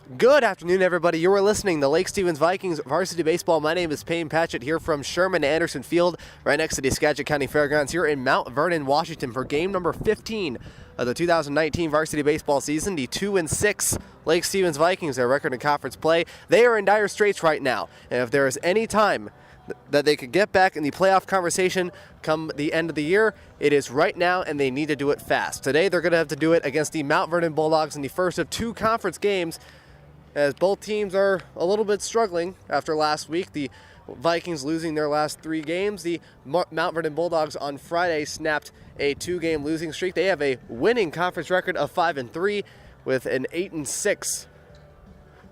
Good afternoon, everybody. You are listening to Lake Stevens Vikings Varsity Baseball. My name is Payne Patchett here from Sherman Anderson Field, right next to the Skagit County Fairgrounds here in Mount Vernon, Washington, for game number 15 of the 2019 Varsity Baseball season. The 2-6 Lake Stevens Vikings, their record in conference play, they are in dire straits right now. And if there is any time that they could get back in the playoff conversation come the end of the year, it is right now, and they need to do it fast. Today, they're going to have to do it against the Mount Vernon Bulldogs in the first of two conference games, as both teams are a little bit struggling after last week. The Vikings losing their last three games. The Mount Vernon Bulldogs on Friday snapped a two-game losing streak. They have a winning conference record of 5-3 with an 8-6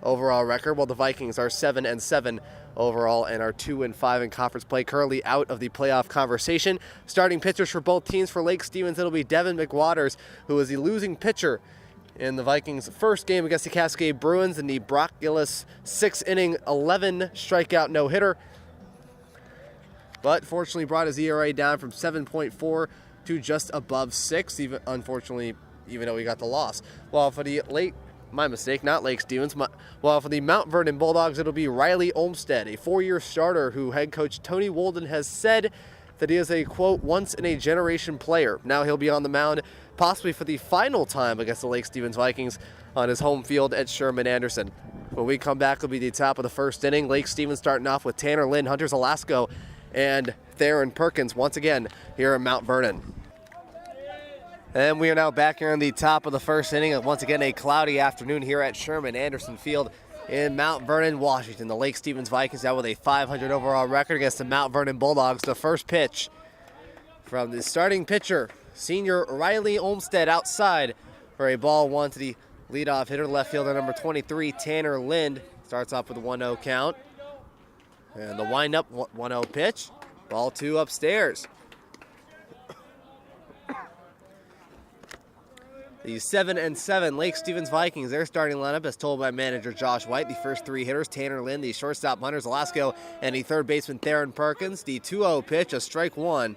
overall record, while the Vikings are 7-7 overall and are 2-5 in conference play, currently out of the playoff conversation. Starting pitchers for both teams. For Lake Stevens, it'll be Devin McWaters, who is the losing pitcher in the Vikings' first game against the Cascade Bruins in the Brocculus 6-inning, 11-strikeout no-hitter, but fortunately brought his ERA down from 7.4 to just above 6, even though he got the loss. While for the Lake Stevens. While for the Mount Vernon Bulldogs, it'll be Riley Olmstead, a four-year starter who head coach Tony Wolden has said that he is a, quote, once-in-a-generation player. Now he'll be on the mound possibly for the final time against the Lake Stevens Vikings on his home field at Sherman Anderson. When we come back, it'll be the top of the first inning. Lake Stevens starting off with Tanner Lind, Hunter Zelasco, and Theron Perkins once again here in Mount Vernon. And we are now back here in the top of the first inning. Once again, a cloudy afternoon here at Sherman Anderson Field in Mount Vernon, Washington. The Lake Stevens Vikings out with a 500 overall record against the Mount Vernon Bulldogs. The first pitch from the starting pitcher, senior Riley Olmstead, outside for a ball one to the leadoff hitter, left fielder number 23, Tanner Lind. Starts off with a 1-0 count. And the windup, 1-0 pitch. Ball two upstairs. The 7-7 Lake Stevens Vikings, their starting lineup, as told by manager Josh White. The first three hitters, Tanner Lind, the shortstop Hunter Zelasco, and the third baseman Theron Perkins. The 2-0 pitch, a strike one,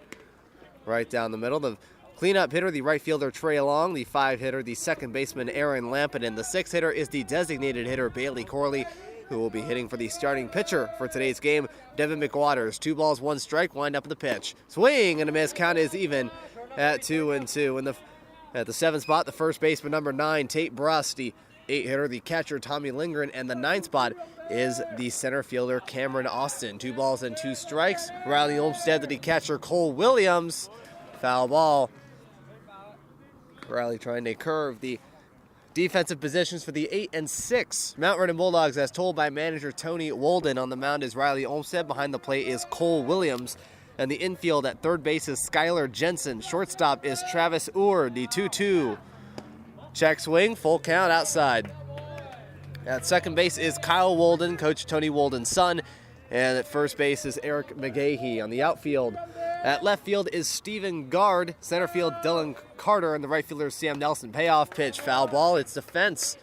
right down the middle. The cleanup hitter, the right fielder Trey Long. The five hitter, the second baseman Aaron Lampin. And the six hitter is the designated hitter Bailey Corley, who will be hitting for the starting pitcher for today's game, Devin McWaters. 2 balls, 1 strike, wind up in the pitch. Swing and a miss, count is even at 2-2. At the 7th spot, the first baseman, number 9, Tate Bruss. The 8 hitter, the catcher, Tommy Lindgren. And the 9th spot is the center fielder, Cameron Austin. 2 balls and 2 strikes. Riley Olmstead to the catcher, Cole Williams. Foul ball. Riley trying to curve the defensive positions for the 8-6 Mount Vernon Bulldogs, as told by manager Tony Wolden. On the mound is Riley Olmstead. Behind the plate is Cole Williams. And the infield at third base is Skylar Jensen. Shortstop is Travis Uhr. The 2-2. Check swing, full count outside. At second base is Kyle Wolden, Coach Tony Wolden's son. And at first base is Eric McGahee. On the outfield, at left field is Stephen Gard. Center field, Dylan Carter. And the right fielder is Sam Nelson. Payoff pitch, foul ball. It's the fence.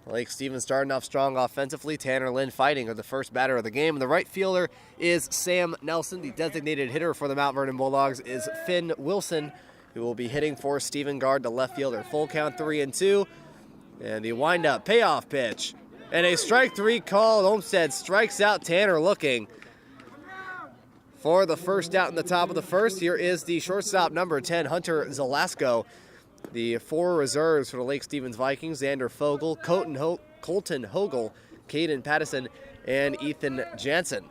Lake Stevens starting off strong offensively. Tanner Lind fighting are the first batter of the game. And the right fielder is Sam Nelson. The designated hitter for the Mount Vernon Bulldogs is Finn Wilson, who will be hitting for Stephen Gard, the left fielder. Full count, 3-2. And the windup payoff pitch. And a strike 3 called. Olmstead strikes out Tanner looking for the first out in the top of the first. Here is the shortstop, number 10, Hunter Zelasco. The 4 reserves for the Lake Stevens Vikings, Xander Fogel, Colton Hogel, Caden Pattison, and Ethan Jansen.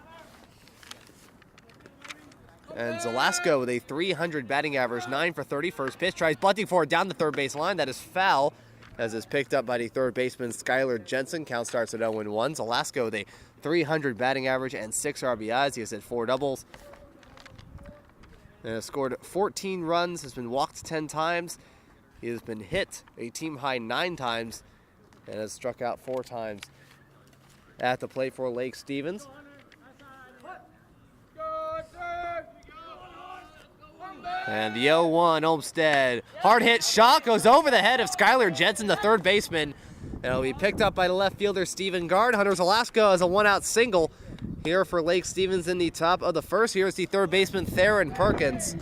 And Zelasco with a 300 batting average, 9 for 30. First pitch, tries bunting for it down the third base line. That is foul, as is picked up by the third baseman Skylar Jensen. Count starts at 0-1. Zelasco with a 300 batting average and 6 RBIs. He has hit 4 doubles. And has scored 14 runs, has been walked 10 times. He has been hit a team-high 9 times and has struck out 4 times at the plate for Lake Stevens. And the 0-1, Olmstead. Hard hit shot goes over the head of Skylar Jensen, the third baseman. And it'll be picked up by the left fielder, Stephen Gard. Hunter Zelasco has a 1-out single here for Lake Stevens in the top of the first. Here's the third baseman, Theron Perkins.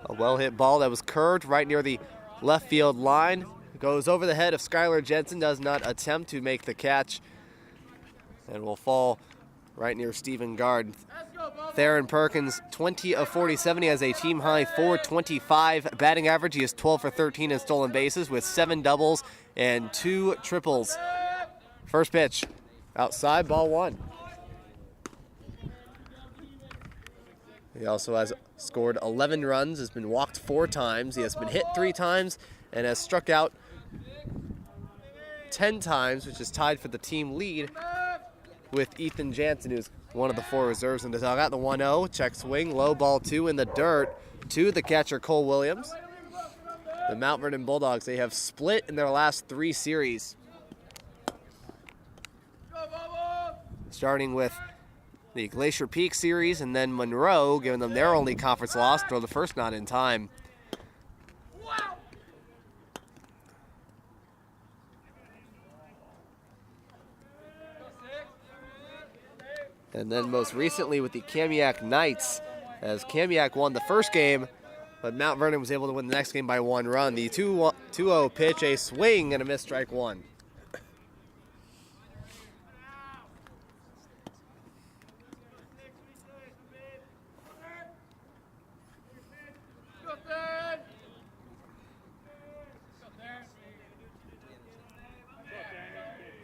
A well-hit ball that was curved right near the left field line. Goes over the head of Skylar Jensen, does not attempt to make the catch, and will fall right near Stephen Gard. Theron Perkins, 20 of 47. He has a team-high .425 batting average. He is 12 for 13 in stolen bases with 7 doubles and 2 triples. First pitch, outside, ball 1. He also has scored 11 runs, has been walked 4 times. He has been hit 3 times and has struck out 10 times, which is tied for the team lead with Ethan Jansen, who's one of the 4 reserves in the dugout. The 1-0, check swing, low ball 2 in the dirt to the catcher Cole Williams. The Mount Vernon Bulldogs, they have split in their last 3 series. Starting with the Glacier Peak series and then Monroe, giving them their only conference loss, throw the first not in time. And then most recently with the Kamiak Knights, as Kamiak won the first game, but Mount Vernon was able to win the next game by 1 run. The 2-0 pitch, a swing and a miss, strike 1.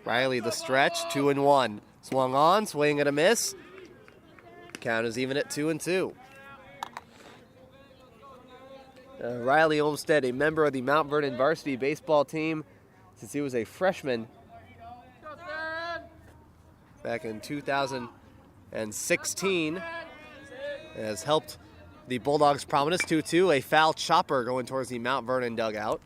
Riley the stretch, 2-1. Swung on, swing and a miss. Count is even at 2-2. Riley Olmsted, a member of the Mount Vernon varsity baseball team since he was a freshman back in 2016, has helped the Bulldogs' prominence. 2-2, a foul chopper going towards the Mount Vernon dugout.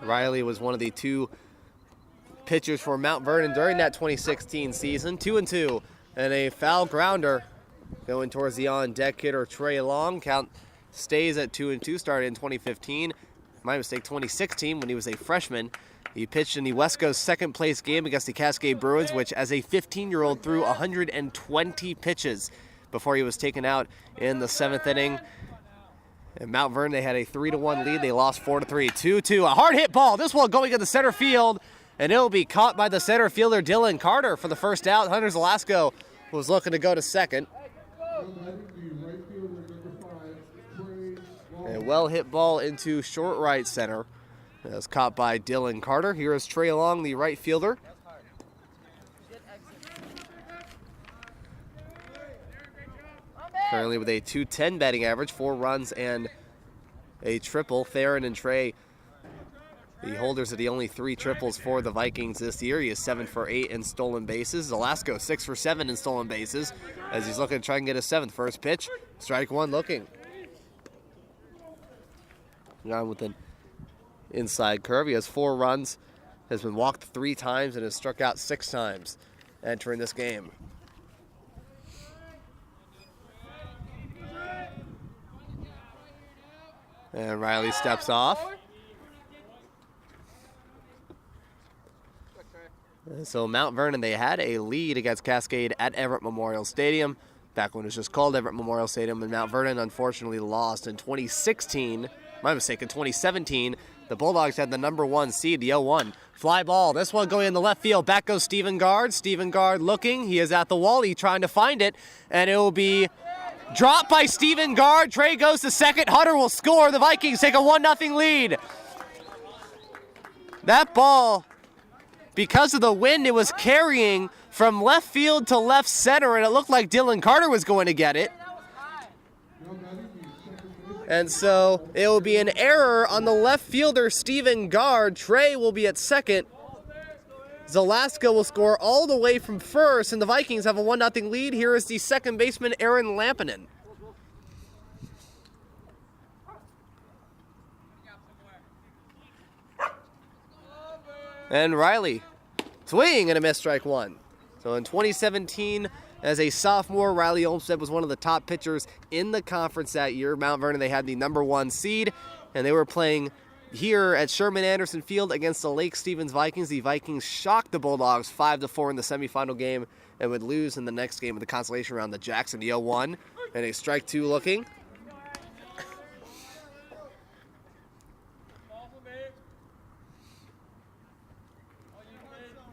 Riley was one of the 2 pitchers for Mount Vernon during that 2016 season. 2-2, and a foul grounder going towards the on-deck hitter Trey Long. Count stays at 2-2, started in 2015. My mistake, 2016 when he was a freshman. He pitched in the West Coast second place game against the Cascade Bruins, which as a 15-year-old threw 120 pitches before he was taken out in the 7th inning. And Mount Vernon, they had a 3-1 lead. They lost 4-3. 2-2, a hard hit ball. This one going into center field, and it'll be caught by the center fielder Dylan Carter for the first out. Hunter Zelasco was looking to go to second. A well-hit ball into short right center. It was caught by Dylan Carter. Here is Trey Long, the right fielder. Currently with a .210 batting average, 4 runs and a triple. Theron and Trey, the holders of the only 3 triples for the Vikings this year. He is 7 for 8 in stolen bases. Zelasco 6 for 7 in stolen bases as he's looking to try and get a 7th. First pitch, strike 1 looking. On with an inside curve. He has 4 runs, has been walked 3 times, and has struck out 6 times entering this game. And Riley steps off. So Mount Vernon, they had a lead against Cascade at Everett Memorial Stadium, back when it was just called Everett Memorial Stadium, and Mount Vernon unfortunately lost in 2016. My mistake, in 2017, the Bulldogs had the number 1 seed, the 0-1. Fly ball, this one going in the left field. Back goes Stephen Gard. Stephen Gard looking, he is at the wall, he's trying to find it, and it will be dropped by Stephen Gard. Trey goes to second. Hunter will score. The Vikings take a 1-0 lead. That ball, because of the wind, it was carrying from left field to left center, and it looked like Dylan Carter was going to get it. And so it will be an error on the left fielder, Stephen Gard. Trey will be at second. Zelasco will score all the way from first, and the Vikings have a 1-0 lead. Here is the second baseman, Aaron Lampinen. And Riley, swing and a miss, strike 1. So in 2017, as a sophomore, Riley Olmsted was one of the top pitchers in the conference that year. Mount Vernon, they had the number 1 seed, and they were playing here at Sherman Anderson Field against the Lake Stevens Vikings. The Vikings shocked the Bulldogs 5-4 in the semifinal game and would lose in the next game of the consolation round to Jackson. The 0-1 and a strike two looking.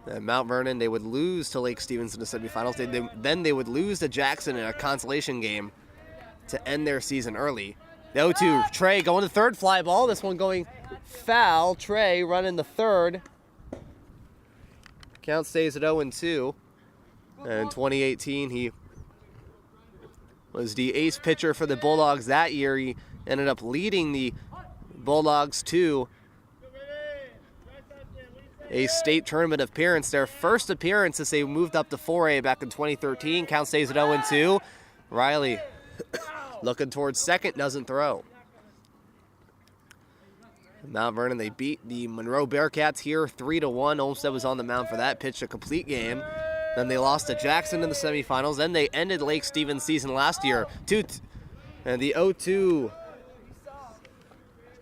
And Mount Vernon, they would lose to Lake Stevens in the semifinals. Then they would lose to Jackson in a consolation game to end their season early. The 0-2, Trey going to third, fly ball. This one going foul. Trey running the third. Count stays at 0-2. And in 2018, he was the ace pitcher for the Bulldogs that year. He ended up leading the Bulldogs to a state tournament appearance. Their first appearance as they moved up to 4A back in 2013. Count stays at 0-2. Riley looking towards second, doesn't throw. Mount Vernon, they beat the Monroe Bearcats here 3-1. Olmsted was on the mound for that, pitched a complete game. Then they lost to Jackson in the semifinals. Then they ended Lake Stevens' season last year. And the 0-2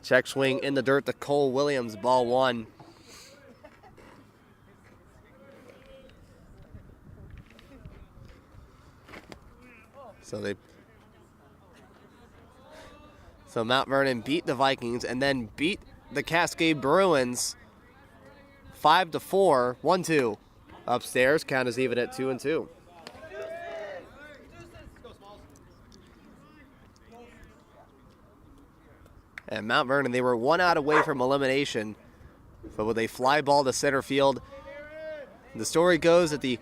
check swing in the dirt to Cole Williams, ball one. So Mount Vernon beat the Vikings and then beat the Cascade Bruins 5-4, 1-2. Upstairs, count is even at 2-2. And Mount Vernon, they were 1 out away from elimination, but with a fly ball to center field. The story goes that the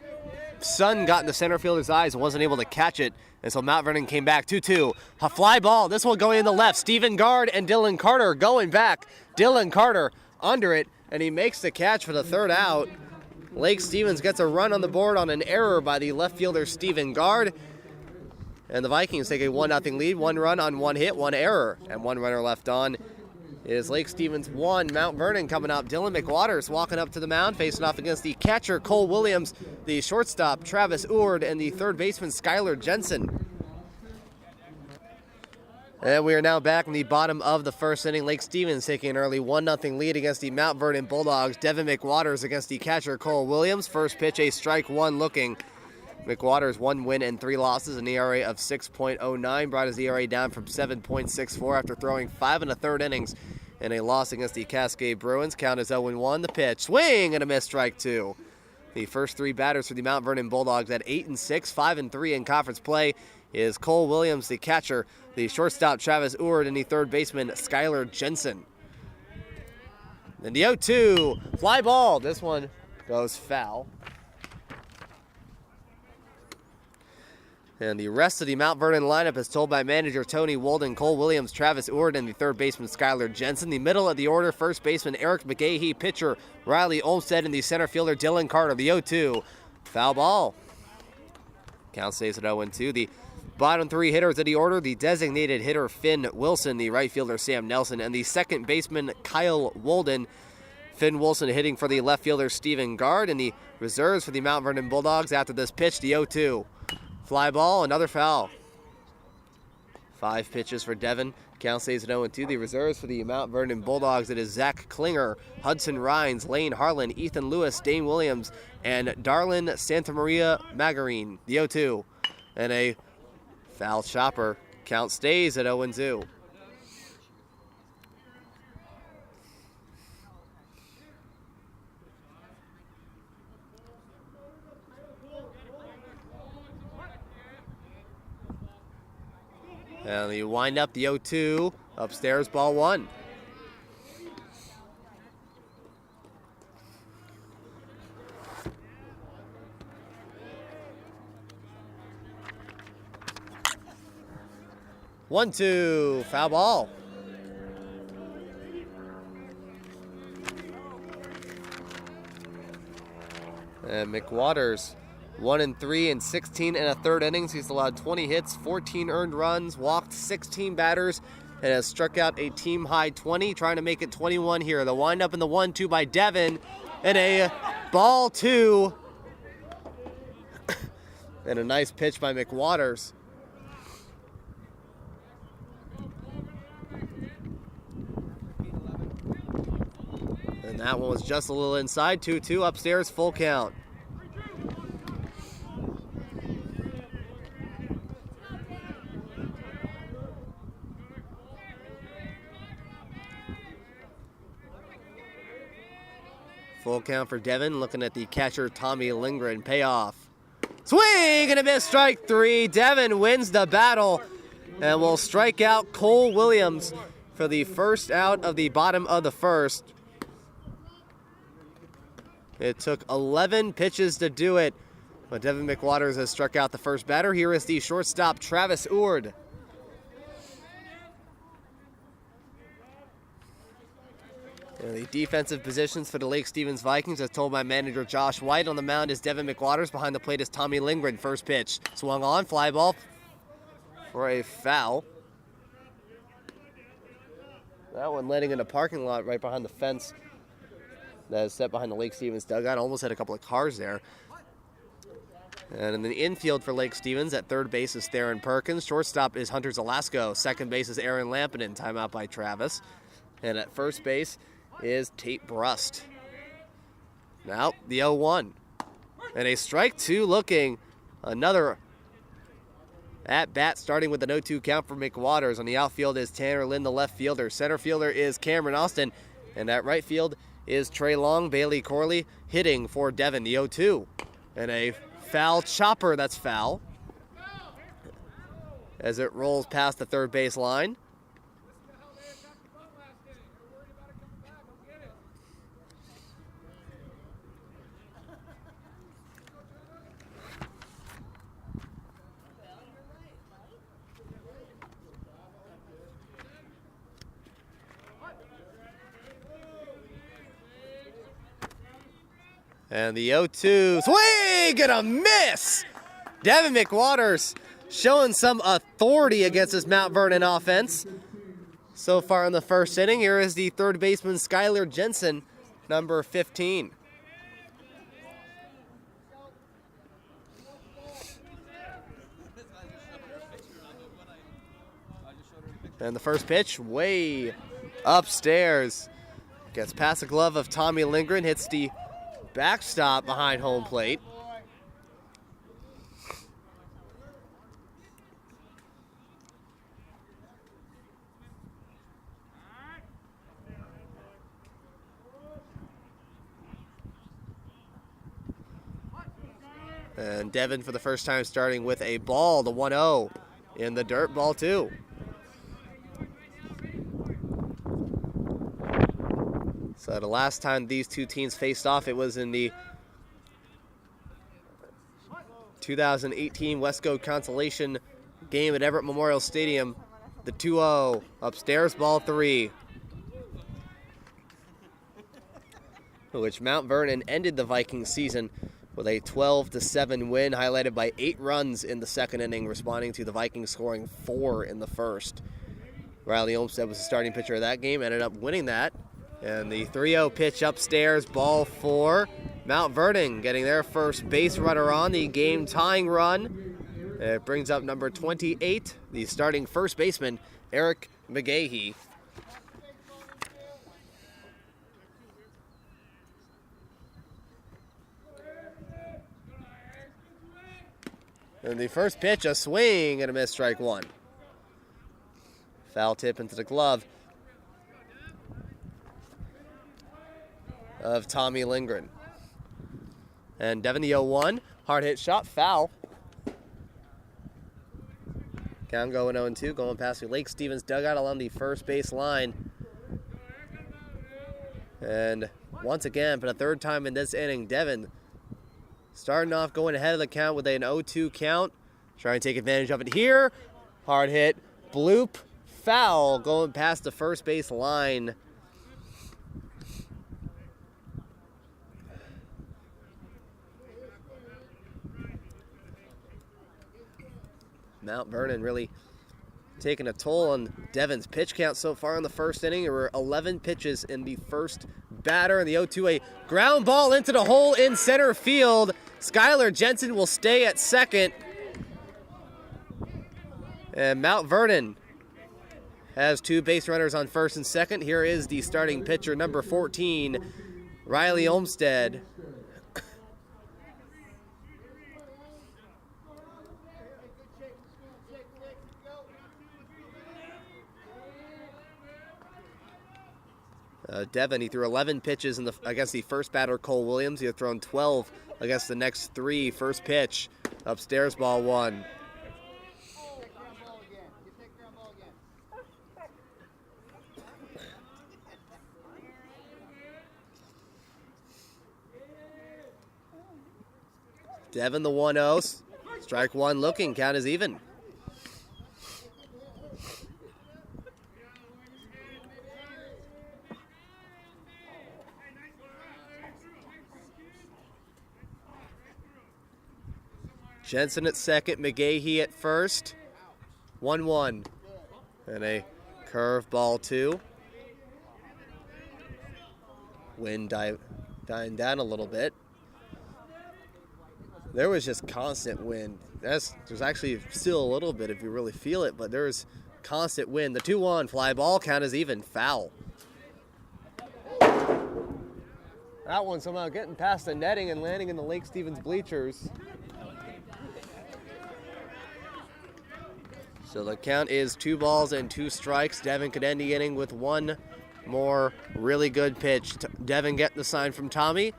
sun got in the center fielder's eyes and wasn't able to catch it, and so Mount Vernon came back 2-2. A fly ball, this one going in the left. Stephen Gard and Dylan Carter going back. Dylan Carter under it, and he makes the catch for the third out. Lake Stevens gets a run on the board on an error by the left fielder Stephen Gard, and the Vikings take a 1-0 lead. 1 run on 1 hit, 1 error, and 1 runner left on. It is Lake Stevens 1, Mount Vernon coming up. Dylan McWaters walking up to the mound, facing off against the catcher Cole Williams, the shortstop Travis Ord, and the third baseman Skylar Jensen. And we are now back in the bottom of the first inning. Lake Stevens taking an early 1-0 lead against the Mount Vernon Bulldogs. Devin McWaters against the catcher Cole Williams. First pitch, a strike one looking. McWaters 1 win and 3 losses, an ERA of 6.09, brought his ERA down from 7.64 after throwing 5 1/3 innings in a loss against the Cascade Bruins. Count is 0-1. The pitch, swing and a miss, strike two. The first 3 batters for the Mount Vernon Bulldogs at 8-6, 5-3 in conference play is Cole Williams, the catcher, the shortstop Travis Ord, and the third baseman Skylar Jensen. Then the 0-2, fly ball. This one goes foul. And the rest of the Mount Vernon lineup is told by manager Tony Walden, Cole Williams, Travis Ord, and the third baseman Skylar Jensen. The middle of the order, first baseman Eric McGahee, pitcher Riley Olmsted, and the center fielder Dylan Carter. The 0-2, foul ball. Count stays at 0-2. The bottom 3 hitters of the order, the designated hitter Finn Wilson, the right fielder Sam Nelson, and the second baseman Kyle Walden. Finn Wilson hitting for the left fielder Stephen Gard, and the reserves for the Mount Vernon Bulldogs after this pitch, the 0-2. Fly ball, another foul. 5 pitches for Devin. Count stays at 0-2. The reserves for the Mount Vernon Bulldogs, it is Zach Klinger, Hudson Rhines, Lane Harlan, Ethan Lewis, Dane Williams, and Darlin Santamaria Magarine. The 0-2. And a foul chopper. Count stays at 0-2. And you wind up the 0-2, upstairs, ball one. One, two, foul ball. And McWaters, 1-3 in 16 1/3 innings. He's allowed 20 hits, 14 earned runs, walked 16 batters, and has struck out a team-high 20, trying to make it 21 here. The windup in the 1-2 by Devin, and a ball 2. And a nice pitch by McWaters. And that one was just a little inside. 2-2 upstairs, full count. Full count for Devon, looking at the catcher Tommy Lindgren. Payoff. Swing and a miss, strike three. Devon wins the battle and will strike out Cole Williams for the first out of the bottom of the first. It took 11 pitches to do it, but Devin McWaters has struck out the first batter. Here is the shortstop, Travis Ord. And the defensive positions for the Lake Stevens Vikings, as told by manager Josh White. On the mound is Devin McWaters. Behind the plate is Tommy Lindgren. First pitch. Swung on. Fly ball for a foul. That one landing in the parking lot right behind the fence that is set behind the Lake Stevens dugout. Almost had a couple of cars there. And in the infield for Lake Stevens, at third base is Theron Perkins. Shortstop is Hunter Zelasco. Second base is Aaron Lampinen. Timeout by Travis. And at first base is Tate Brust. Now the 0-1. And a strike two looking. Another at bat starting with the 0-2 count for McWaters. On the outfield is Tanner Lynn, the left fielder. Center fielder is Cameron Austin. And at right field is Trey Long. Bailey Corley hitting for Devon, the 0-2. And a foul chopper, that's foul, as it rolls past the third base line. And the 0-2, swing and a miss! Devin McWaters showing some authority against this Mount Vernon offense. So far in the first inning, here is the third baseman, Skylar Jensen, number 15. And the first pitch, way upstairs. Gets past the glove of Tommy Lindgren, hits the backstop behind home plate. And Devon for the first time starting with a ball, the 1-0 in the dirt, ball two. So the last time these two teams faced off, it was in the 2018 Westco Consolation game at Everett Memorial Stadium. The 2-0, upstairs, ball three. Which Mount Vernon ended the Vikings season with a 12-7 win, highlighted by 8 runs in the second inning, responding to the Vikings scoring 4 in the first. Riley Olmstead was the starting pitcher of that game, ended up winning that. And the 3-0 pitch upstairs, ball four. Mount Vernon getting their first base runner on, the game-tying run. It brings up number 28, the starting first baseman, Eric McGahee. And the first pitch, a swing and a miss, strike one. Foul tip into the glove of Tommy Lindgren. And Devon, the 0-1, hard hit shot, foul. Count going 0-2, going past the Lake Stevens dugout along the first base line. And once again, for the third time in this inning, Devon starting off going ahead of the count with an 0-2 count. Trying to take advantage of it here. Hard hit, bloop, foul, going past the first base line. Mount Vernon really taking a toll on Devon's pitch count so far in the first inning. There were 11 pitches in the first batter. And the 0-2, a ground ball into the hole in center field. Skylar Jensen will stay at second. And Mount Vernon has 2 base runners on first and second. Here is the starting pitcher, number 14, Riley Olmsted. Devin, he threw 11 pitches against the first batter, Cole Williams. He had thrown 12 against the next 3. First pitch, upstairs, ball 1. Devin the 1-0. Strike 1 looking, count is even. Jensen at second, McGahee at first. 1-1. And a curve ball 2. Wind dying down a little bit. There was just constant wind. There's actually still a little bit if you really feel it, but there's constant wind. The 2-1 fly ball, count is even, foul. That one somehow getting past the netting and landing in the Lake Stevens bleachers. So the count is 2 balls and 2 strikes. Devin could end the inning with 1 more really good pitch. Devin getting the sign from Tommy.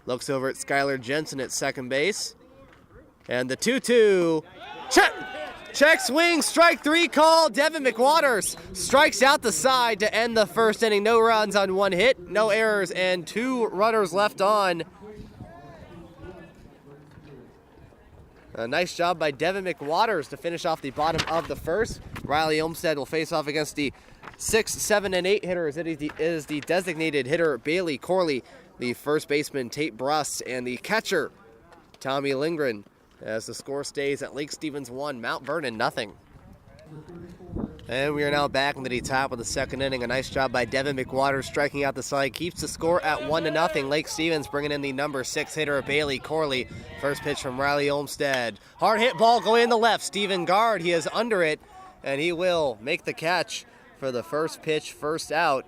Looks over at Skylar Jensen at second base. And the 2-2. Check swing, strike 3 call. Devin McWaters strikes out the side to end the first inning. No runs on 1 hit, no errors, and 2 runners left on. A nice job by Devin McWaters to finish off the bottom of the first. Riley Olmsted will face off against the 6, 7, and 8 hitters. It is the designated hitter, Bailey Corley, the first baseman, Tate Brust, and the catcher, Tommy Lindgren, as the score stays at Lake Stevens 1, Mount Vernon nothing. And we are now back into the top of the second inning. A nice job by Devin McWaters striking out the side. Keeps the score at 1-0. Lake Stevens bringing in the number 6 hitter, Bailey Corley. First pitch from Riley Olmsted. Hard hit ball going in the left. Steven Gard, he is under it, and he will make the catch for the first pitch, first out.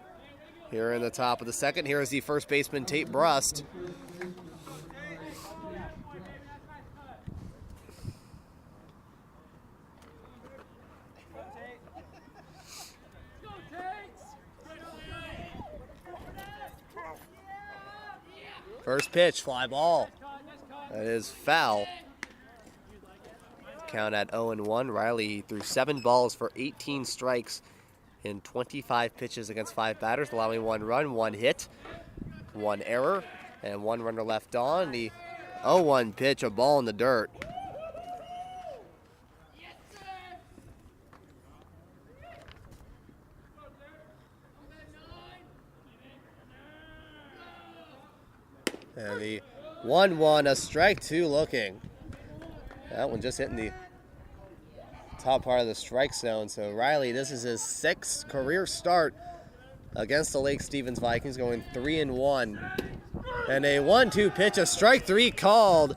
Here in the top of the second, here is the first baseman, Tate Brust. First pitch, fly ball. That is foul. Count at 0-1. Riley threw 7 balls for 18 strikes in 25 pitches against 5 batters, allowing 1 run, 1 hit, 1 error, and 1 runner left on. The 0-1 pitch, a ball in the dirt. And the 1-1, a strike 2 looking. That one just hitting the top part of the strike zone. So Riley, this is his 6th career start against the Lake Stevens Vikings, going 3-1. And a 1-2 pitch, a strike 3 called,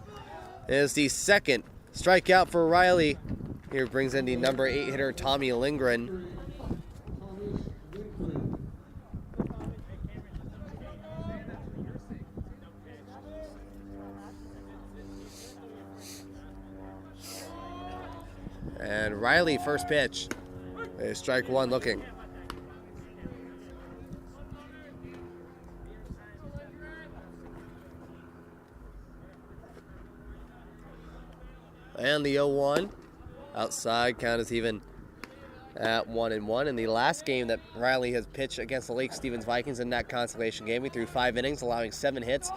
is the second strikeout for Riley. Here brings in the number 8 hitter, Tommy Lindgren. And Riley, first pitch, a strike 1 looking. And the 0-1, outside, count is even at 1-1. In the last game that Riley has pitched against the Lake Stevens Vikings in that consolation game, he threw 5 innings, allowing 7 hits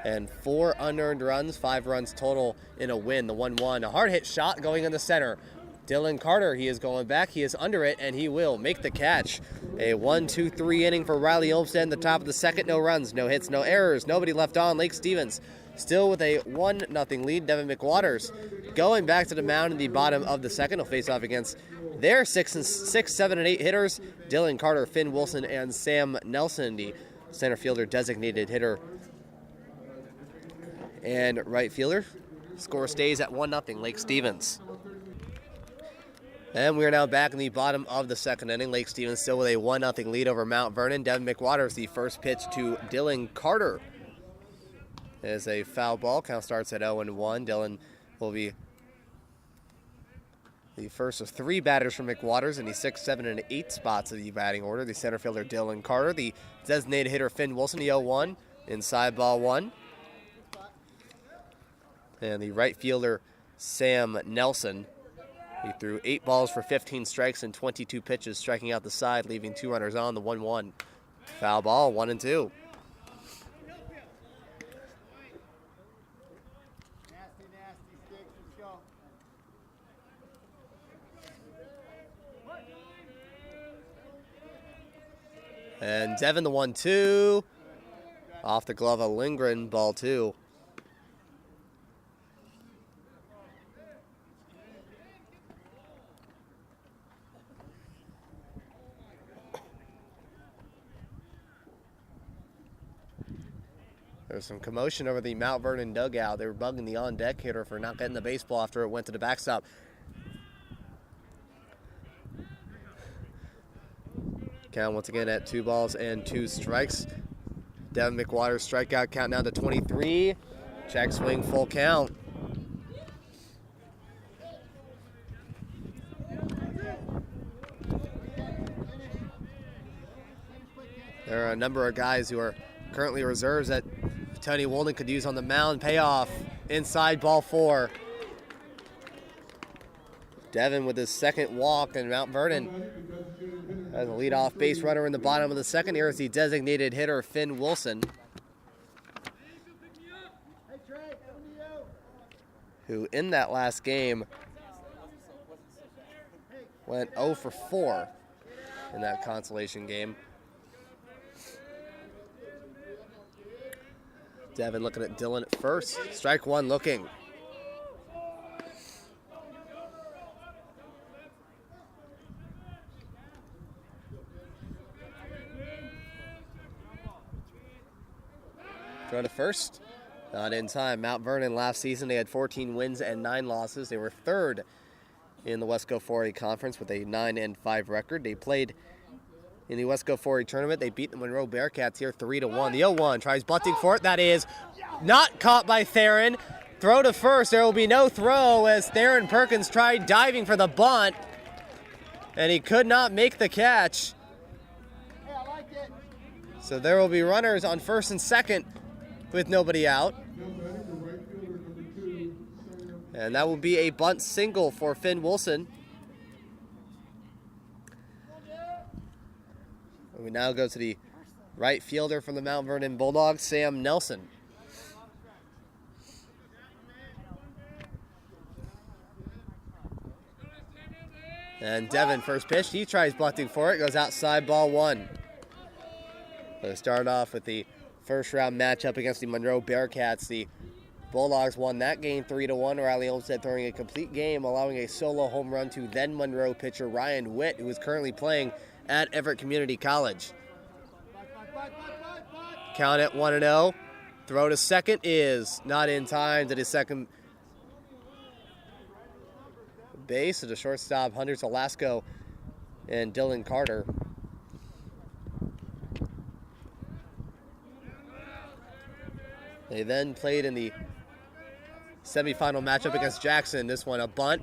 and 4 unearned runs, 5 runs total in a win. The 1-1, a hard hit shot going in the center. Dylan Carter, he is going back, he is under it, and he will make the catch. A 1-2-3 inning for Riley Olmsted in the top of the second. No runs, no hits, no errors, nobody left on. Lake Stevens still with a 1-0 lead. Devin McWaters going back to the mound in the bottom of the second. He'll face off against their 6, 7, and 8 hitters, Dylan Carter, Finn Wilson, and Sam Nelson, the center fielder designated hitter and right fielder. Score stays at 1-0 Lake Stevens. And we are now back in the bottom of the second inning. Lake Stevens still with a 1-0 lead over Mount Vernon. Devin McWaters, the first pitch to Dylan Carter, is a foul ball. Count starts at 0-1. Dylan will be the first of 3 batters for McWaters in the 6, 7, and 8 spots of the batting order. The center fielder Dylan Carter, the designated hitter Finn Wilson, the 0-1, inside ball 1. And the right fielder Sam Nelson, he threw 8 balls for 15 strikes and 22 pitches, striking out the side, leaving 2 runners on. The 1-1. Foul ball, 1-2. And Devin, the 1-2. Off the glove of Lindgren, ball 2. There's some commotion over the Mount Vernon dugout. They were bugging the on-deck hitter for not getting the baseball after it went to the backstop. Count once again at 2 balls and 2 strikes. Devin McWaters strikeout count down to 23. Check swing, full count. There are a number of guys who are currently reserves that Tony Wolden could use on the mound. Payoff, inside ball 4. Devin with his second walk, and Mount Vernon has a leadoff base runner in the bottom of the second. Here is the designated hitter Finn Wilson, who in that last game went 0 for 4 in that consolation game. Devin looking at Dylan at first. Strike 1 looking. Throw to first. Not in time. Mount Vernon last season, they had 14 wins and 9 losses. They were 3rd in the Wesco 4A Conference with a 9-5 record. They played in the Wesco 4A tournament. They beat the Monroe Bearcats here 3-1. The 0-1 tries bunting for it. That is not caught by Theron. Throw to first. There will be no throw as Theron Perkins tried diving for the bunt, and he could not make the catch. So there will be runners on first and second with nobody out. And that will be a bunt single for Finn Wilson. We now go to the right fielder from the Mount Vernon Bulldogs, Sam Nelson. And Devin, first pitch, he tries bunting for it, goes outside, ball 1. We'll start off with the first round matchup against the Monroe Bearcats. The Bulldogs won that game 3-1. Riley Olmsted throwing a complete game, allowing a solo home run to then Monroe pitcher Ryan Witt, who is currently playing at Everett Community College. Count at 1-0. Throw to second is not in time to the second base. To the shortstop, Hunter Salasco and Dylan Carter. They then played in the semifinal matchup against Jackson. This one a bunt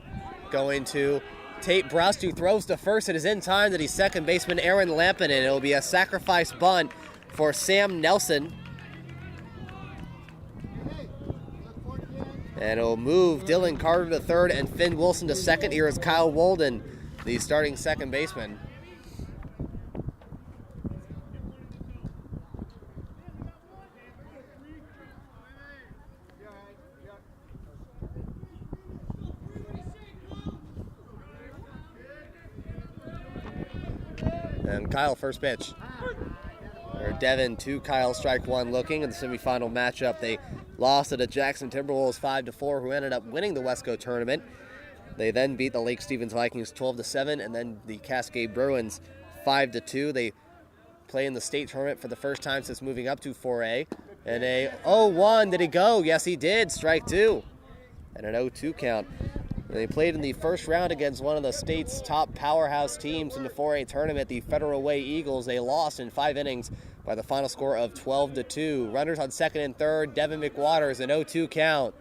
going to Tate Brust, who throws to first. It is in time to the second baseman, Aaron Lampinen. It will be a sacrifice bunt for Sam Nelson. And it will move Dylan Carter to third and Finn Wilson to second. Here is Kyle Wolden, the starting second baseman. And Kyle, first pitch. Or Devin to Kyle, strike 1 looking. In the semifinal matchup, they lost to the Jackson Timberwolves 5-4, who ended up winning the Wesco tournament. They then beat the Lake Stevens Vikings 12-7, and then the Cascade Bruins 5-2. They play in the state tournament for the first time since moving up to 4A. And a 0-1, did he go? Yes, he did. Strike 2. And an 0-2 count. They played in the first round against one of the state's top powerhouse teams in the 4A tournament, the Federal Way Eagles. They lost in 5 innings by the final score of 12-2. Runners on second and third, Devin McWaters, an 0-2 count.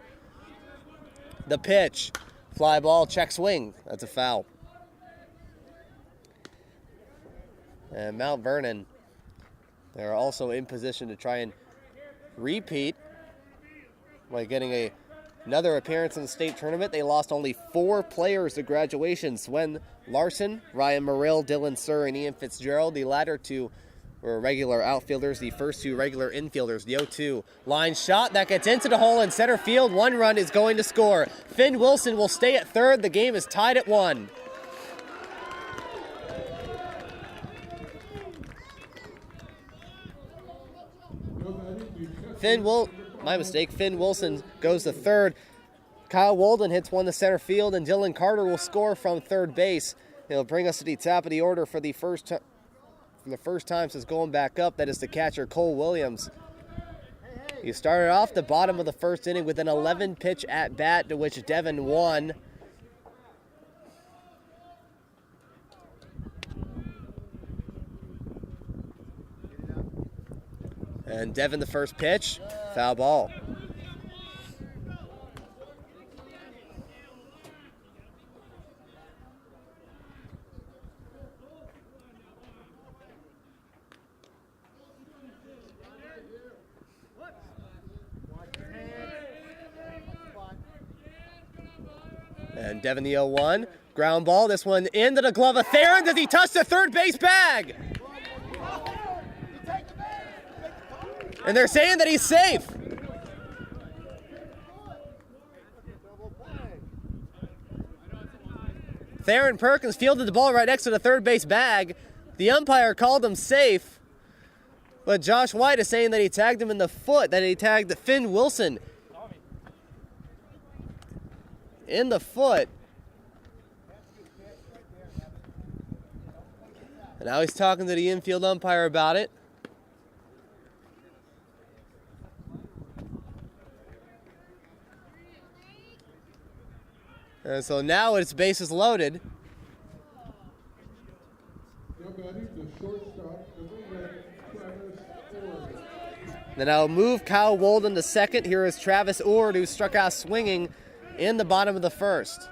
The pitch, fly ball, check swing. That's a foul. And Mount Vernon, they're also in position to try and repeat by getting another appearance in the state tournament. They lost only 4 players to graduation. Swen Larson, Ryan Morrill, Dylan Sir, and Ian Fitzgerald. The latter 2 were regular outfielders. The first 2 regular infielders. The 0-2 line shot that gets into the hole in center field. 1 run is going to score. Finn Wilson will stay at third. The game is tied at 1. Finn Wilson goes to third. Kyle Walden hits one to center field, and Dylan Carter will score from third base. It'll bring us to the top of the order for the first time since going back up. That is the catcher, Cole Williams. He started off the bottom of the first inning with an 11-pitch at-bat, to which Devin won. And Devin, the first pitch, foul ball. And Devin the 0-1, ground ball. This one into the glove of Theron. Does he touch the third base bag? And they're saying that he's safe. Theron Perkins fielded the ball right next to the third base bag. The umpire called him safe. But Josh White is saying that he tagged him in the foot, that he tagged Finn Wilson in the foot. And now he's talking to the infield umpire about it. And so now it's bases loaded. Then I'll move Kyle Walden to second. Here is Travis Ord, who struck out swinging in the bottom of the first.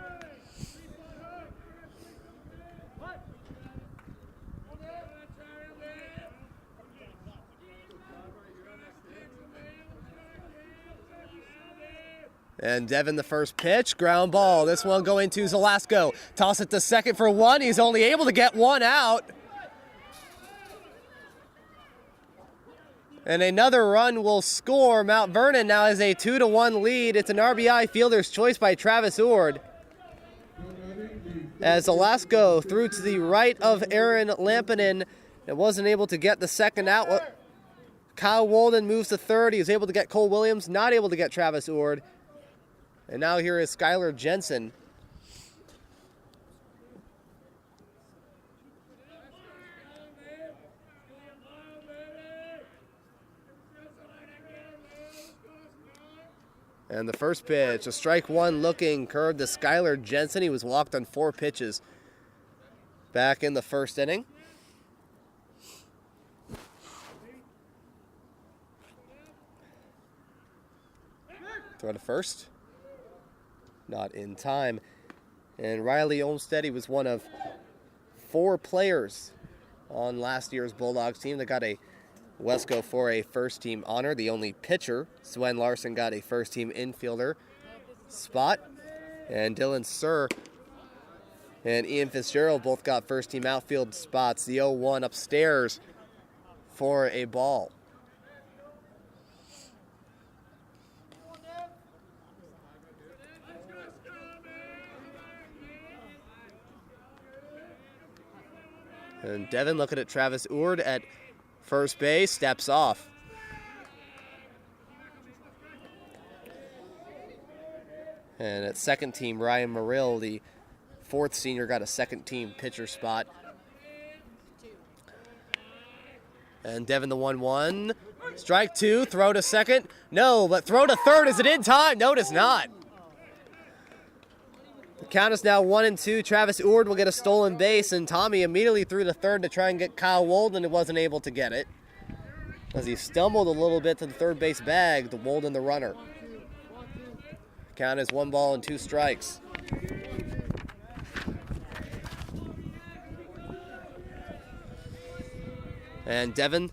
And Devin, the first pitch, ground ball. This one going to Zalasko. Toss it to second for 1. He's only able to get 1 out. And another run will score. Mount Vernon now has a 2-1 lead. It's an RBI fielder's choice by Travis Ord. As Zalasko threw to the right of Aaron Lampinen and wasn't able to get the second out. Kyle Walden moves to third. He was able to get Cole Williams, not able to get Travis Ord. And now here is Skylar Jensen. And the first pitch, a strike 1 looking curve to Skylar Jensen. He was walked on 4 pitches back in the first inning. Throw to first. Not in time. And Riley Olmstead, he was one of 4 players on last year's Bulldogs team that got a Wesco 4A first team honor. The only pitcher, Swen Larson, got a first team infielder spot. And Dylan Sir and Ian Fitzgerald both got first team outfield spots. The 0-1 upstairs for a ball. And Devin looking at Travis Ord at first base, steps off. And at second team, Ryan Morrill, the 4th senior, got a second team pitcher spot. And Devin the 1-1. Strike 2, throw to second. No, but throw to third. Is it in time? No, it is not. Count is now 1-2. Travis Ord will get a stolen base, and Tommy immediately threw to third to try and get Kyle Wolden, and wasn't able to get it as he stumbled a little bit to the third base bag to Wolden, the runner. Count is 1 ball and 2 strikes. And Devon,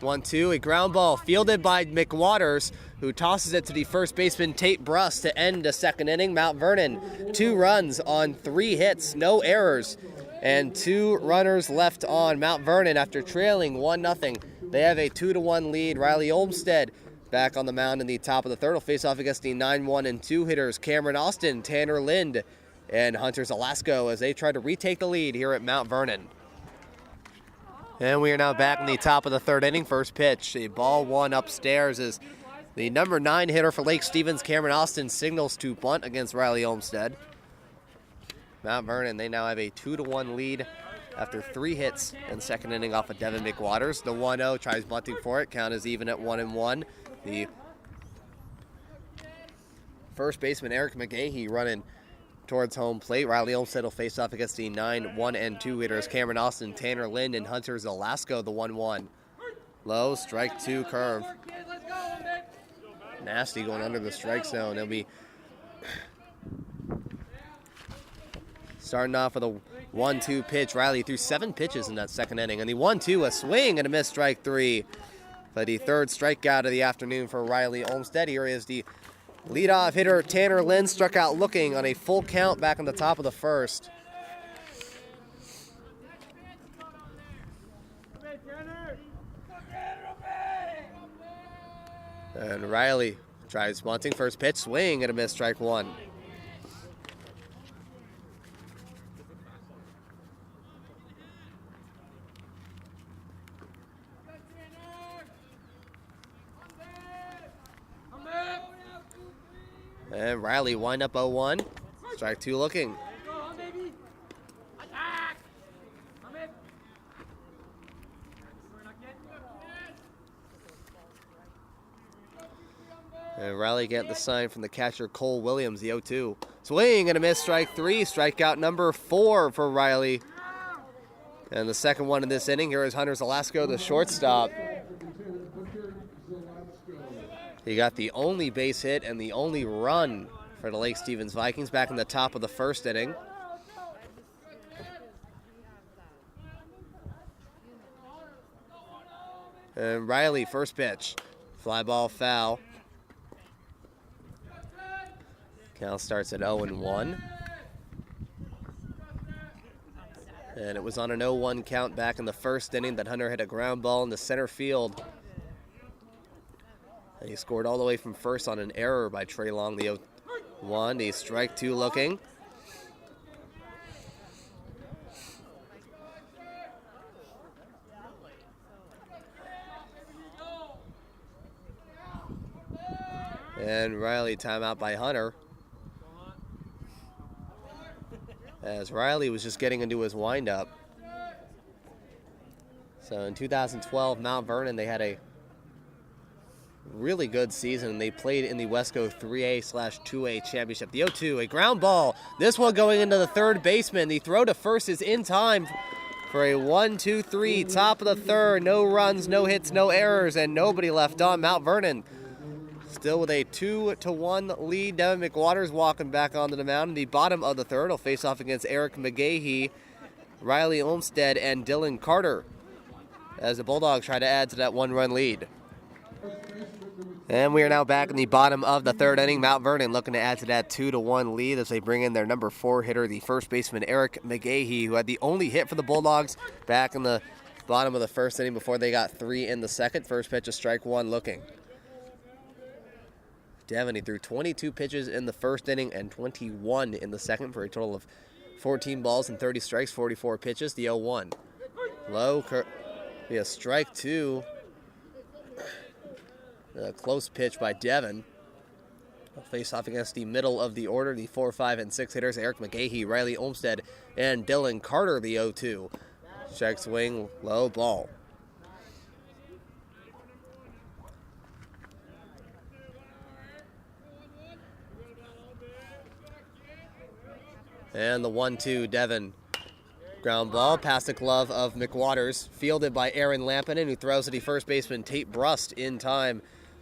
1-2, a ground ball fielded by McWaters, who tosses it to the first baseman Tate Bruss to end the second inning. Mount Vernon, 2 runs on 3 hits, no errors, and 2 runners left on Mount Vernon after trailing 1-0. They have a 2-1 lead. Riley Olmsted back on the mound in the top of the third will face off against the 9-1-2 hitters Cameron Austin, Tanner Lind, and Hunter Zelasco as they try to retake the lead here at Mount Vernon. And we are now back in the top of the third inning. First pitch, a ball 1 upstairs as the number 9 hitter for Lake Stevens, Cameron Austin, signals to bunt against Riley Olmsted. Mount Vernon, they now have a 2-1 lead after 3 hits in the second inning off of Devin McWaters. The 1-0 tries bunting for it. Count is even at 1-1. The first baseman, Eric McGahee, running towards home plate. Riley Olmsted will face off against the 9-1-2 hitters Cameron Austin, Tanner Lind, and Hunter Zelasco, the 1-1. Low, strike 2, curve. Nasty going under the strike zone. It'll be starting off with a 1-2 pitch. Riley threw 7 pitches in that second inning. And the 1-2, a swing and a miss, strike 3. For the third strikeout of the afternoon for Riley Olmsted. Here is the leadoff hitter Tanner Lind, struck out looking on a full count back on the top of the first. And Riley tries bunting, first pitch, swing and a miss, strike 1. And Riley wind up 0-1. Strike 2 looking. And Riley getting the sign from the catcher Cole Williams, the 0-2. Swing and a miss, strike 3. Strikeout number 4 for Riley. And the second one in this inning, here is Hunter Zelasco, the shortstop. He got the only base hit and the only run for the Lake Stevens Vikings back in the top of the first inning. And Riley, first pitch. Fly ball foul. Count starts at 0-1. And it was on an 0-1 count back in the first inning that Hunter hit a ground ball in the center field. And he scored all the way from first on an error by Trey Long, the 0-1. He's strike 2 looking. And Riley, timeout by Hunter. As Riley was just getting into his windup. So in 2012, Mount Vernon, they had a really good season. They played in the Wesco 3A/2A championship. The 0-2, a ground ball. This one going into the third baseman. The throw to first is in time for a 1-2-3, top of the third. No runs, no hits, no errors, and nobody left on. Mount Vernon still with a 2-1 lead. Devin McWaters walking back onto the mound in the bottom of the third. He'll face off against Eric McGahee, Riley Olmsted, and Dylan Carter as the Bulldogs try to add to that 1-run lead. And we are now back in the bottom of the third inning. Mount Vernon looking to add to that 2-1 lead as they bring in their number 4 hitter, the first baseman Eric McGahee, who had the only hit for the Bulldogs back in the bottom of the first inning before they got 3 in the second. First pitch, a strike 1 looking. Devin, he threw 22 pitches in the first inning and 21 in the second for a total of 14 balls and 30 strikes, 44 pitches. The 0-1. Low, be a strike 2. A close pitch by Devin. Face off against the middle of the order, the 4, 5, and 6 hitters, Eric McGahee, Riley Olmsted, and Dylan Carter, the 0-2. Check swing, low ball. And the 1-2, Devon. Ground ball past the glove of McWaters, fielded by Aaron Lampinen, who throws it to first baseman Tate Brust in time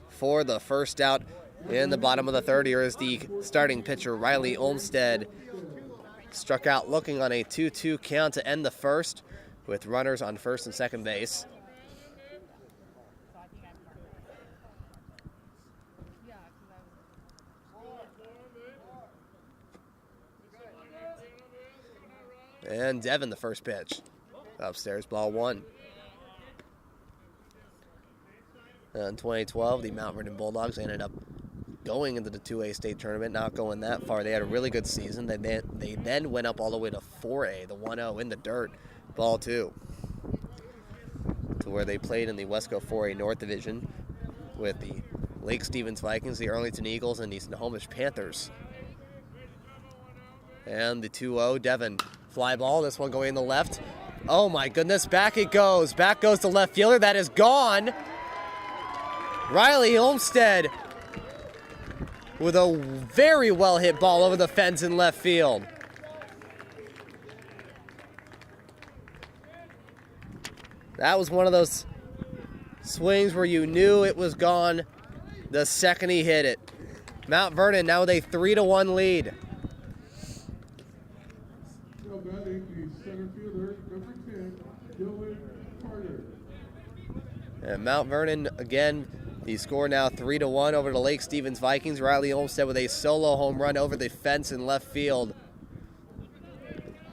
for the first out in the bottom of the third. Here is the starting pitcher, Riley Olmstead. Struck out looking on a 2-2 count to end the first with runners on first and second base. And Devon, the first pitch. Upstairs, ball 1. In 2012, the Mount Vernon Bulldogs ended up going into the 2A state tournament, not going that far. They had a really good season. They then went up all the way to 4A, the 1-0 in the dirt, ball 2. To where they played in the Wesco 4A North Division with the Lake Stevens Vikings, the Arlington Eagles, and the Snohomish Panthers. And the 2-0, Devon. Fly ball, this one going in the left. Oh my goodness, back it goes. Back goes the left fielder, that is gone. Riley Olmstead with a very well hit ball over the fence in left field. That was one of those swings where you knew it was gone the second he hit it. Mount Vernon now with a 3-1 lead. And Mount Vernon, again, the score now 3-1 over the Lake Stevens Vikings. Riley Olmstead with a solo home run over the fence in left field.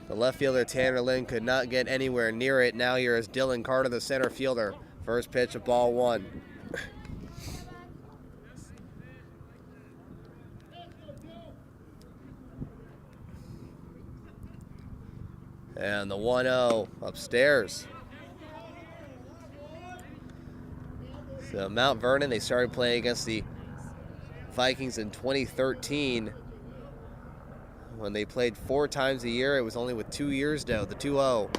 The left fielder, Tanner Lynn, could not get anywhere near it. Now here is Dylan Carter, the center fielder. First pitch of ball 1. And the 1-0 upstairs. So Mount Vernon, they started playing against the Vikings in 2013. When they played 4 times a year, it was only with 2 years now, the 2-0.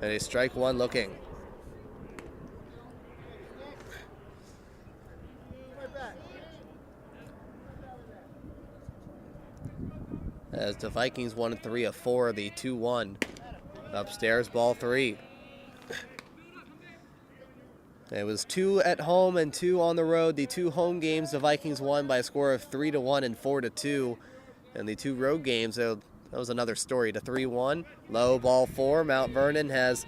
And a strike 1 looking. As the Vikings won 3 of 4, the 2-1. Upstairs, ball 3. It was 2 at home and 2 on the road. The 2 home games, the Vikings won by a score of 3-1 and 4-2. And the 2 road games, that was another story, to 3-1. Low, ball 4. Mount Vernon has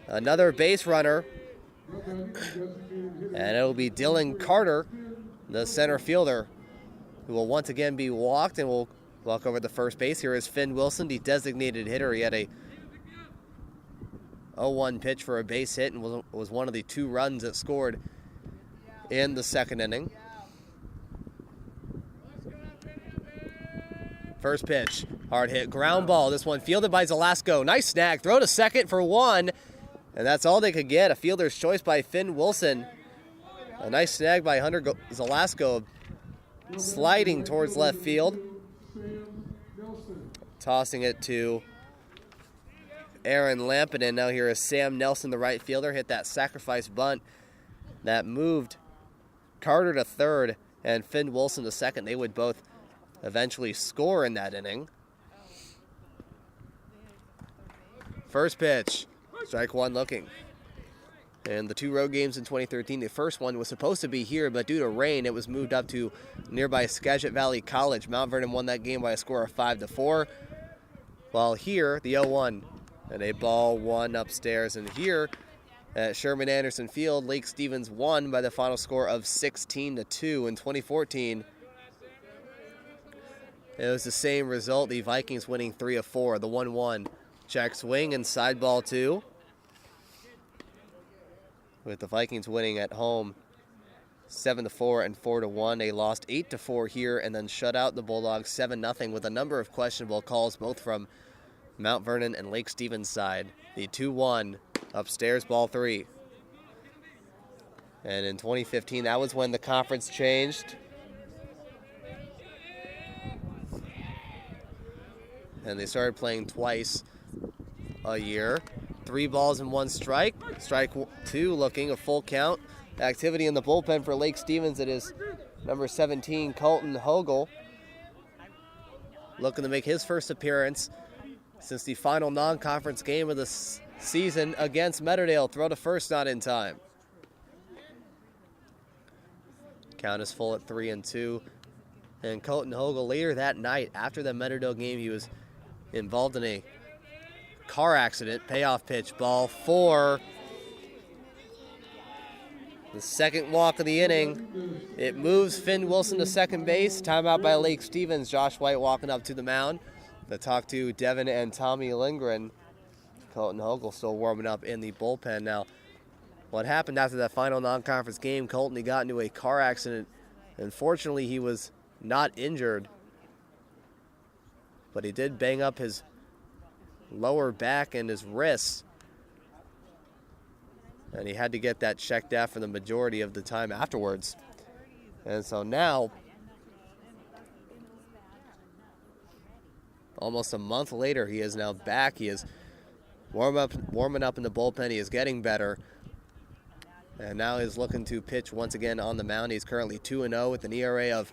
another base runner. And it'll be Dylan Carter, the center fielder, who will once again be walked and will walk over the first base. Here is Finn Wilson, the designated hitter. He had a 0-1 pitch for a base hit and was one of the 2 runs that scored in the second inning. First pitch, hard hit, ground ball. This one fielded by Zelasco. Nice snag, throw to second for 1. And that's all they could get, a fielder's choice by Finn Wilson. A nice snag by Hunter Zelasco, sliding towards left field. Tossing it to Aaron Lampinen. Now here is Sam Nelson, the right fielder, hit that sacrifice bunt that moved Carter to third and Finn Wilson to second. They would both eventually score in that inning. First pitch, strike 1 looking. And the 2 road games in 2013, the first one was supposed to be here, but due to rain, it was moved up to nearby Skagit Valley College. Mount Vernon won that game by a score of 5-4. While here, the 0-1 and a ball 1 upstairs. And here at Sherman Anderson Field, Lake Stevens won by the final score of 16-2 in 2014. It was the same result, the Vikings winning 3 of 4, the 1-1. Check swing and side ball 2. With the Vikings winning at home 7-4 and 4-1. They lost 8-4 here and then shut out the Bulldogs 7-0 with a number of questionable calls, both from Mount Vernon and Lake Stevens side. The 2-1 upstairs, ball 3. And in 2015, that was when the conference changed. And they started playing twice a year. 3 balls and 1 strike. Strike 2 looking, a full count. Activity in the bullpen for Lake Stevens. It is number 17, Colton Hogel. looking to make his first appearance since the final non-conference game of the season against Meadowdale. Throw to first, not in time. Count is full at 3-2. And Colton Hogle later that night, after the Meadowdale game, he was involved in a car accident. Payoff pitch, ball 4. The second walk of the inning. It moves Finn Wilson to second base. Timeout by Lake Stevens. Josh White walking up to the mound to talk to Devin and Tommy Lindgren. Colton Hogle still warming up in the bullpen. Now, what happened after that final non-conference game, Colton, he got into a car accident. Unfortunately, he was not injured, but he did bang up his lower back and his wrists. And he had to get that checked out for the majority of the time afterwards. And so now, almost a month later, he is now back. He is warming up in the bullpen. He is getting better. And now he's looking to pitch once again on the mound. He's currently 2-0 with an ERA of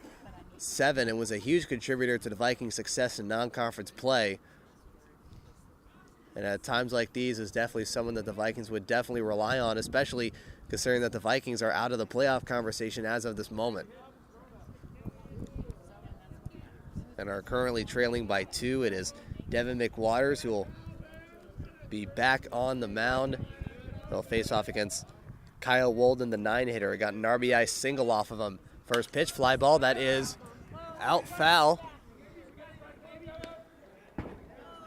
7 and was a huge contributor to the Vikings' success in non-conference play. And at times like these is definitely someone that the Vikings would definitely rely on, especially considering that the Vikings are out of the playoff conversation as of this moment. And are currently trailing by 2. It is Devin McWaters who will be back on the mound. They'll face off against Kyle Walden, the 9-hitter. Got an RBI single off of him. First pitch, fly ball. That is out foul.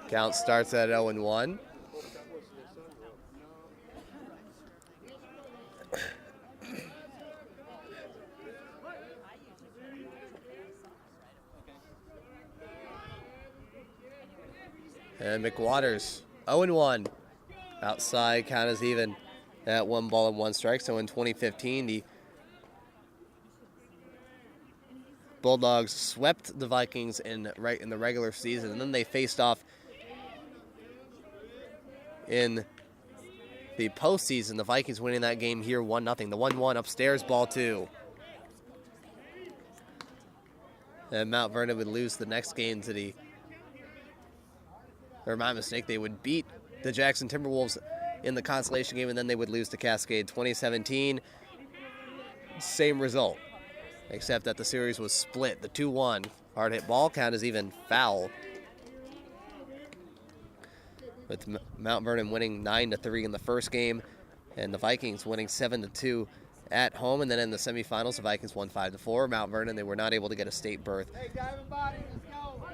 Count starts at 0-1. And McWaters, 0-1. Outside, count is even at 1-1 So in 2015, the Bulldogs swept the Vikings in the regular season, and then they faced off in the postseason. The Vikings winning that game here 1-0. The 1-1 upstairs, ball 2. And Mount Vernon would lose the next game to the, or my mistake, they would beat the Jackson Timberwolves in the consolation game, and then they would lose to Cascade. 2017, same result, except that the series was split. The 2-1 hard hit ball, count is even foul, with Mount Vernon winning 9-3 in the first game, and the Vikings winning 7-2 at home. And then in the semifinals, the Vikings won 5-4. Mount Vernon, they were not able to get a state berth. Hey, body, let's go.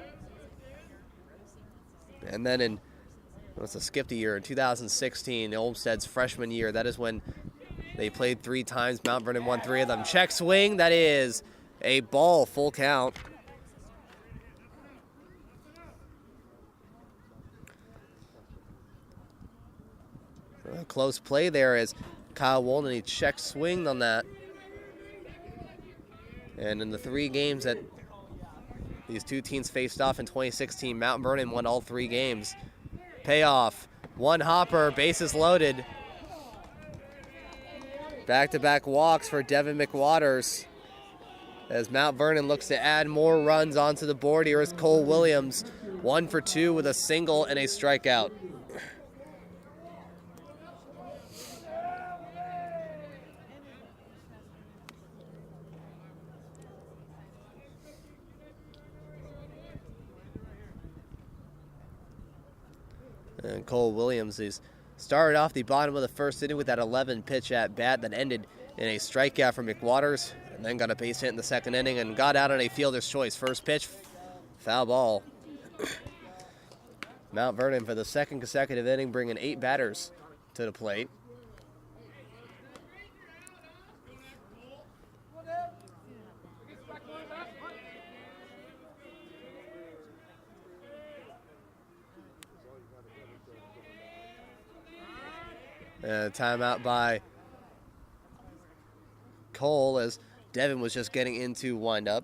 And then in, let's skip the year, in 2016, Olmsted's freshman year, that is when they played 3 times. Mount Vernon won 3 of them. Check swing, that is a ball, full count. A close play there as Kyle Walden, he check swinged on that. And in the 3 games that these two teams faced off in 2016, Mount Vernon won all 3 games. Payoff, 1 hopper, bases loaded. Back-to-back walks for Devin McWaters as Mount Vernon looks to add more runs onto the board. Here is Cole Williams, 1 for 2 with a single and a strikeout. And Cole Williams, he's started off the bottom of the first inning with that 11-pitch at bat that ended in a strikeout from McWaters, and then got a base hit in the second inning and got out on a fielder's choice. First pitch, foul ball. Mount Vernon for the second consecutive inning bringing 8 batters to the plate. Timeout by Cole as Devin was just getting into windup.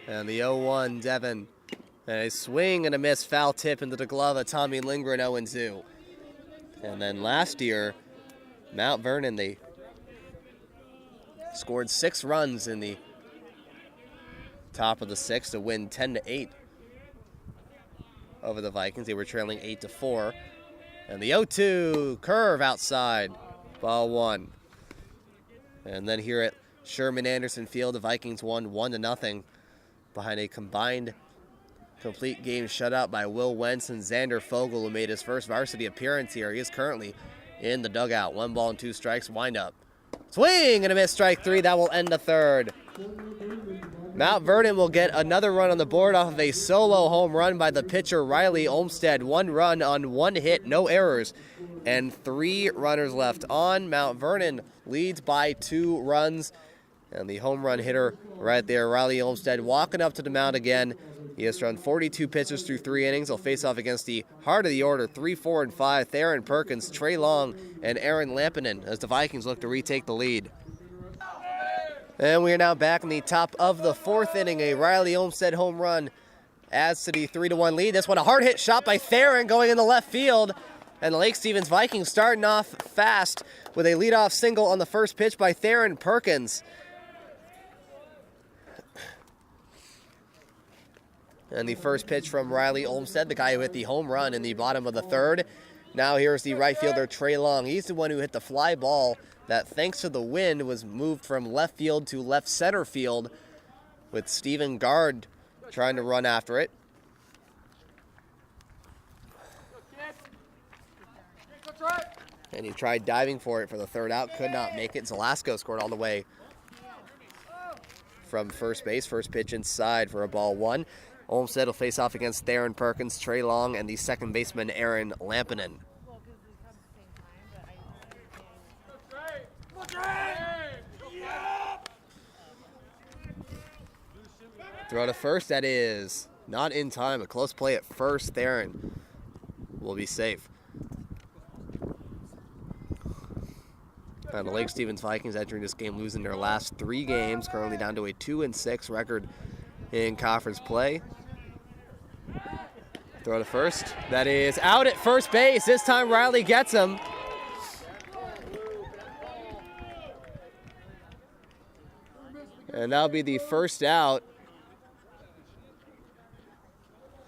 And the 0-1 Devin. And a swing and a miss, foul tip into the glove of Tommy Lindgren, 0-2. And then last year, Mount Vernon, they scored 6 runs in the top of the 6th to win 10-8 over the Vikings. They were trailing 8-4. And the 0-2 curve outside, ball 1. And then here at Sherman Anderson Field, the Vikings won 1-0 behind a combined complete game shutout by Will Wentz and Xander Fogel, who made his first varsity appearance here. He is currently in the dugout. 1 ball and 2 strikes, wind up. Swing and a miss, strike 3. That will end the 3rd. Mount Vernon will get another run on the board off of a solo home run by the pitcher Riley Olmsted. 1 run on 1 hit, no errors, and 3 runners left on. Mount Vernon leads by 2 runs, and the home run hitter right there, Riley Olmsted, walking up to the mound again. He has thrown 42 pitches through 3 innings. He'll face off against the heart of the order, 3, 4, and 5, Theron Perkins, Trey Long, and Aaron Lampinen, as the Vikings look to retake the lead. And we are now back in the top of the 4th inning. A Riley Olmsted home run adds to the 3-1 lead. This one, a hard hit shot by Theron going in the left field. And the Lake Stevens Vikings starting off fast with a leadoff single on the first pitch by Theron Perkins. And the first pitch from Riley Olmsted, the guy who hit the home run in the bottom of the 3rd. Now here's the right fielder, Trey Long. He's the one who hit the fly ball that, thanks to the wind, was moved from left field to left center field, with Stephen Gard trying to run after it. And he tried diving for it for the 3rd out, could not make it. Zelasco scored all the way from first base. First pitch inside for a ball 1. Olmsted will face off against Theron Perkins, Trey Long, and the second baseman, Aaron Lampinen. Throw to first, that is not in time. A close play at first. Theron will be safe. And the Lake Stevens Vikings entering this game losing their last 3 games, currently down to a 2-6 record in conference play. Throw to first, that is out at first base. This time Riley gets him. And that'll be the first out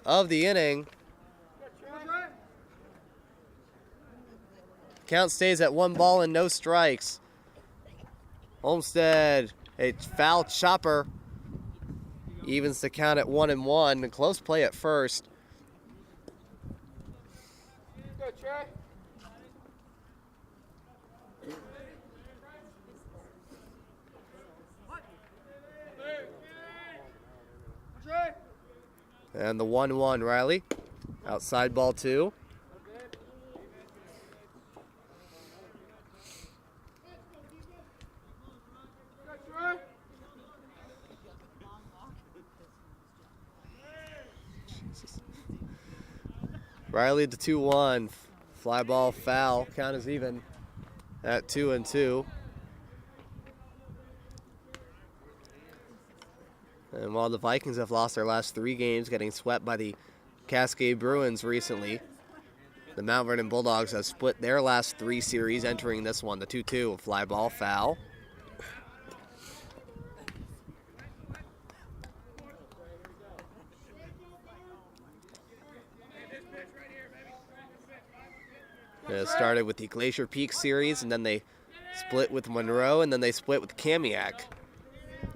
of the inning. Count stays at 1 ball and no strikes. Olmsted, a foul chopper, evens the count at 1-1. A close play at first. And the 1-1, Riley. Outside ball 2. Riley to 2-1. Fly ball foul. Count is even at 2-2. And while the Vikings have lost their last 3 games, getting swept by the Cascade Bruins recently, the Mount Vernon Bulldogs have split their last 3 series, entering this one, the 2-2, fly ball foul. It started with the Glacier Peak series, and then they split with Monroe, and then they split with Kamiak,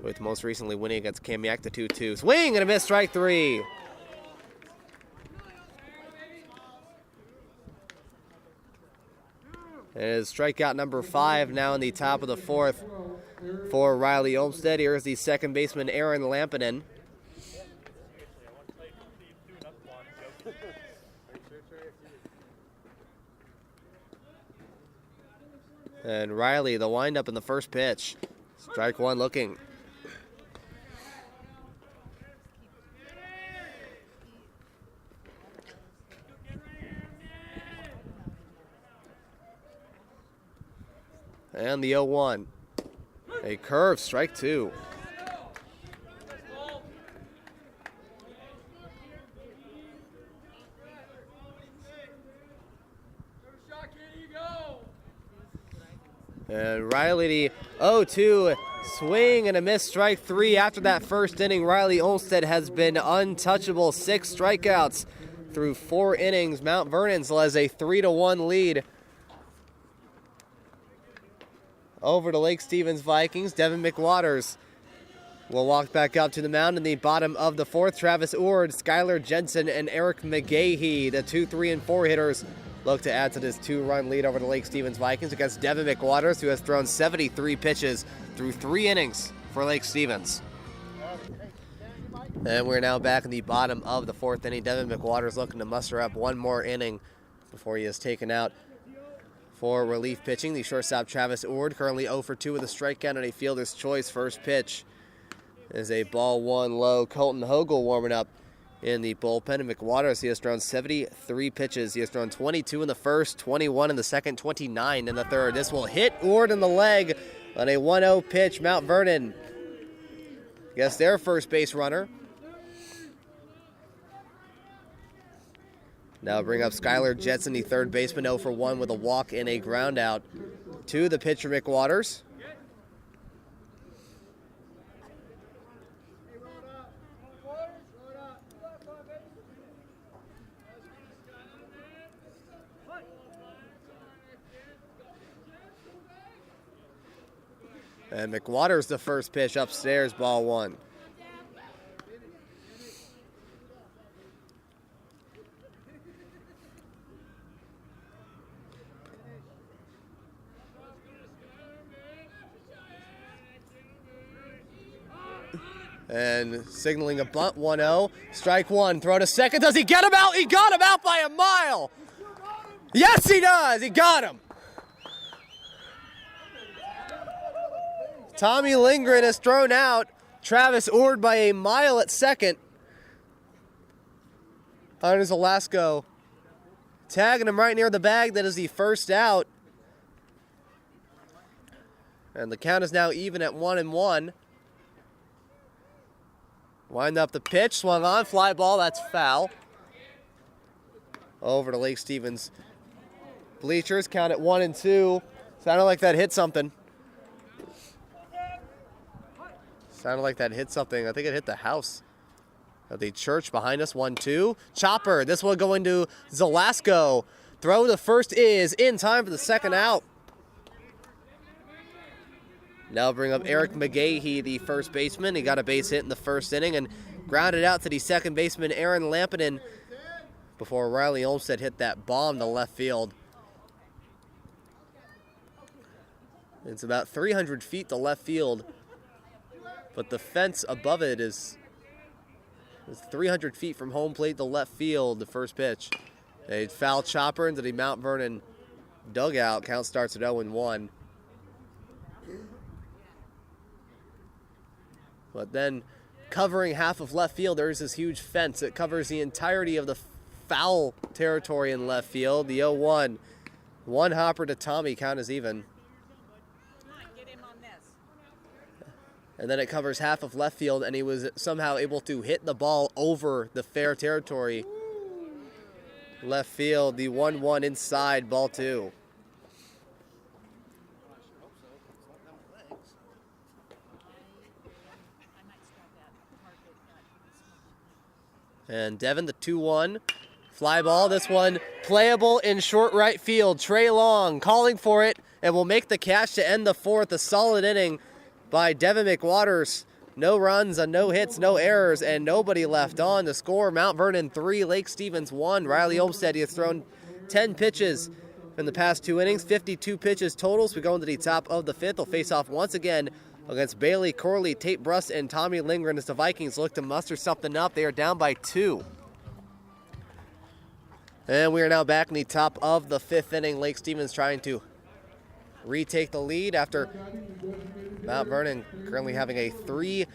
with most recently winning against Kamiak, the 2-2. Swing and a miss, strike 3. It is strikeout number 5 now in the top of the 4th for Riley Olmsted. Here is the second baseman, Aaron Lampinen. And Riley, the windup in the first pitch. Strike 1 looking. And the 0-1. A curve, strike 2. And Riley, the 0-2 swing and a miss, strike 3 after that first inning. Riley Olmsted has been untouchable, 6 strikeouts through 4 innings. Mount Vernon still has a 3-1 lead over the Lake Stevens Vikings. Devin McWaters will walk back up to the mound in the bottom of the 4th. Travis Ord, Skylar Jensen, and Eric McGahee, the 2, 3, and 4 hitters, look to add to this 2-run lead over the Lake Stevens Vikings against Devin McWaters, who has thrown 73 pitches through 3 innings for Lake Stevens. And we're now back in the bottom of the 4th inning. Devin McWaters looking to muster up one more inning before he is taken out for relief pitching. The shortstop Travis Ord currently 0 for 2 with a strikeout and a fielder's choice. First pitch is a ball 1 low. Colton Hogle warming up in the bullpen. And McWaters, he has thrown 73 pitches. He has thrown 22 in the first, 21 in the second, 29 in the third. This will hit Ord in the leg on a 1-0 pitch. Mount Vernon gets their first base runner. Now bring up Skylar Jetson, the third baseman, 0 for 1 with a walk and a ground out to the pitcher McWaters. And McWaters the first pitch upstairs, ball 1. And signaling a bunt, 1-0. Strike 1, throw to second. Does he get him out? He got him out by a mile. Yes, he does. He got him. Tommy Lindgren has thrown out Travis Ord by a mile at second. Hunter Zelasco tagging him right near the bag. That is the first out. And the count is now even at 1-1. Wind up the pitch, swung on, fly ball, that's foul. Over to Lake Stevens bleachers, count at 1-2. Sounded like that hit something. Sounded like that hit something. I think it hit the house of the church behind us. 1-2. Chopper, this one going to Zelasco. Throw to first is in time for the second out. Now bring up Eric McGahee, the first baseman. He got a base hit in the first inning and grounded out to the second baseman, Aaron Lampinen, before Riley Olmsted hit that bomb to left field. It's about 300 feet to left field, but the fence above it is 300 feet from home plate to left field, the first pitch. A foul chopper into the Mount Vernon dugout. Count starts at 0-1. But then covering half of left field, there's this huge fence that covers the entirety of the foul territory in left field. The 0-1. One hopper to Tommy, count is even. And then it covers half of left field, and he was somehow able to hit the ball over the fair territory. Left field, the 1-1 inside, ball 2. And Devin, the 2-1. Fly ball, this one playable in short right field. Trey Long calling for it and will make the catch to end the 4th. A solid inning by Devin McWaters. No runs, no hits, no errors, and nobody left on. The score, Mount Vernon 3, Lake Stevens 1. Riley Olmsted, he has thrown 10 pitches in the past 2 innings, 52 pitches total. So we go into the top of the 5th. They'll face off once again against Bailey Corley, Tate Brust, and Tommy Lindgren as the Vikings look to muster something up. They are down by 2. And we are now back in the top of the 5th inning. Lake Stevens trying to retake the lead after Mount Vernon currently having a 3-1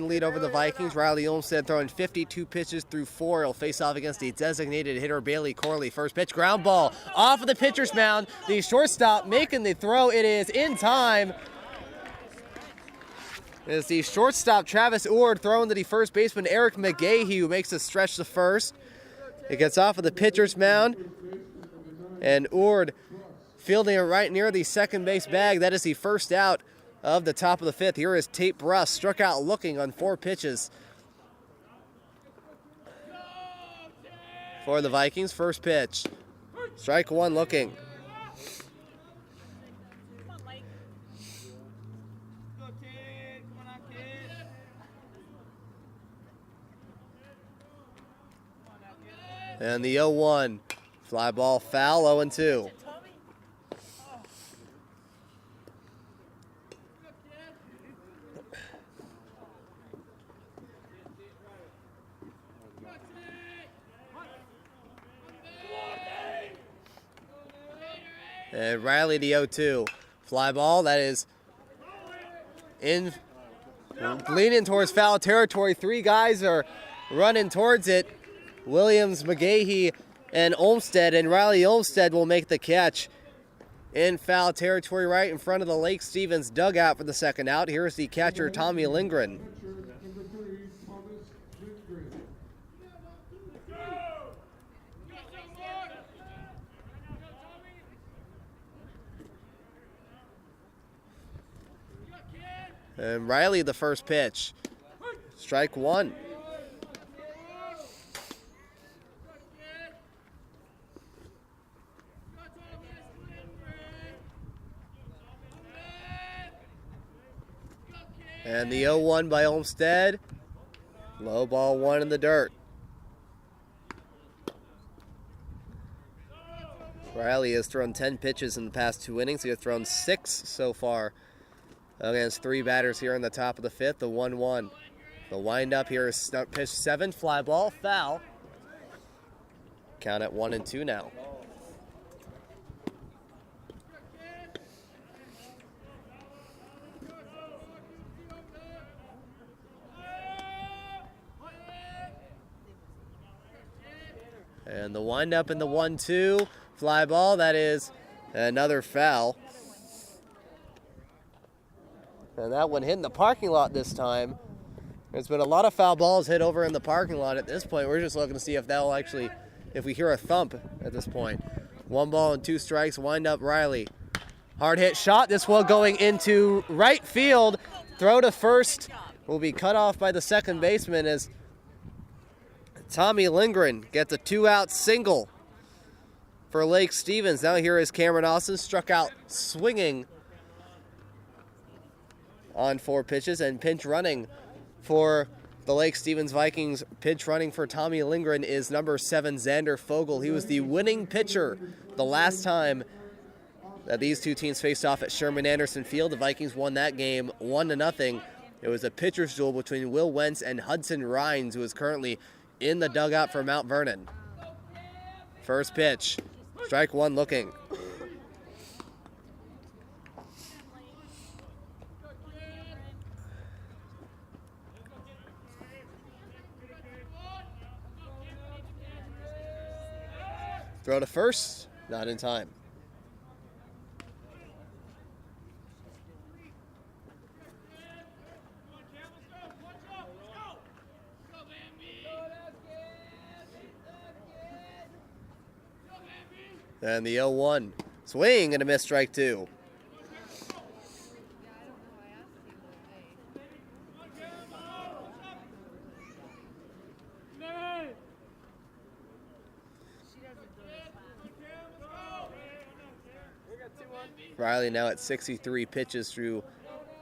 lead over the Vikings. Riley Olmsted throwing 52 pitches through 4. He'll face off against the designated hitter Bailey Corley. First pitch, ground ball off of the pitcher's mound. The shortstop making the throw. It is in time. It's the shortstop Travis Ord throwing to the first baseman Eric McGahee, who makes a stretch to first. It gets off of the pitcher's mound, and Ord fielding it right near the second base bag. That is the first out of the top of the fifth. Here is Tate Bruss, struck out looking on 4 pitches for the Vikings. First pitch, strike one looking. And the 0-1, fly ball foul, 0-2. And Riley, the 0-2, fly ball that is in, leaning towards foul territory. 3 guys are running towards it. Williams, McGahee, and Olmstead, and Riley Olmstead will make the catch in foul territory right in front of the Lake Stevens dugout for the second out. Here's the catcher, Tommy Lindgren. And Riley, the first pitch, strike one. And the 0-1 by Olmstead. Low ball, 1 in the dirt. Riley has thrown 10 pitches in the past 2 innings. He has thrown 6 so far against 3 batters here in the top of the fifth. The 1-1. The windup here is pitch 7, fly ball, foul. Count at 1-2 now. And the windup in the 1-2, fly ball, that is another foul. And that one hit in the parking lot this time. There's been a lot of foul balls hit over in the parking lot at this point. We're just looking to see if that will actually, if we hear a thump at this point. 1 ball and 2 strikes, wind up Riley. Hard hit shot, this one going into right field. Throw to first will be cut off by the second baseman as Tommy Lindgren gets a 2-out single for Lake Stevens. Now here is Cameron Austin, struck out swinging on 4 pitches, and pinch running for the Lake Stevens Vikings. Pinch running for Tommy Lindgren is number 7, Xander Fogel. He was the winning pitcher the last time that these two teams faced off at Sherman Anderson Field. The Vikings won that game 1-0. It was a pitcher's duel between Will Wentz and Hudson Rhines, who is currently in the dugout for Mount Vernon. First pitch, strike one looking. Throw to first, not in time. And the 0-1. Swing and a miss, strike 2. Riley now at 63 pitches through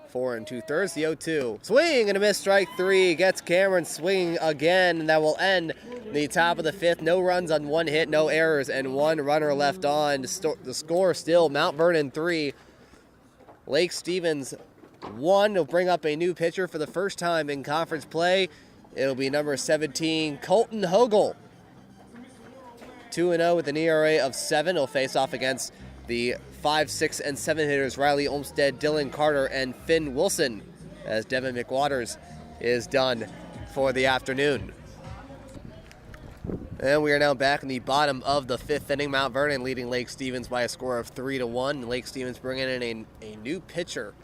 4 2/3. The 0-2. Swing and a miss, strike 3. Gets Cameron swinging again, and that will end the top of the fifth. No runs on 1 hit, no errors, and 1 runner left on. The score still Mount Vernon 3, Lake Stevens 1. Will bring up a new pitcher for the first time in conference play. It'll be number 17, Colton Hogel. 2-0 with an ERA of 7. He'll face off against the 5, 6, and 7 hitters Riley Olmstead, Dylan Carter, and Finn Wilson, as Devin McWaters is done for the afternoon. And we are now back in the bottom of the 5th inning. Mount Vernon leading Lake Stevens by a score of 3-1. Lake Stevens bringing in a new pitcher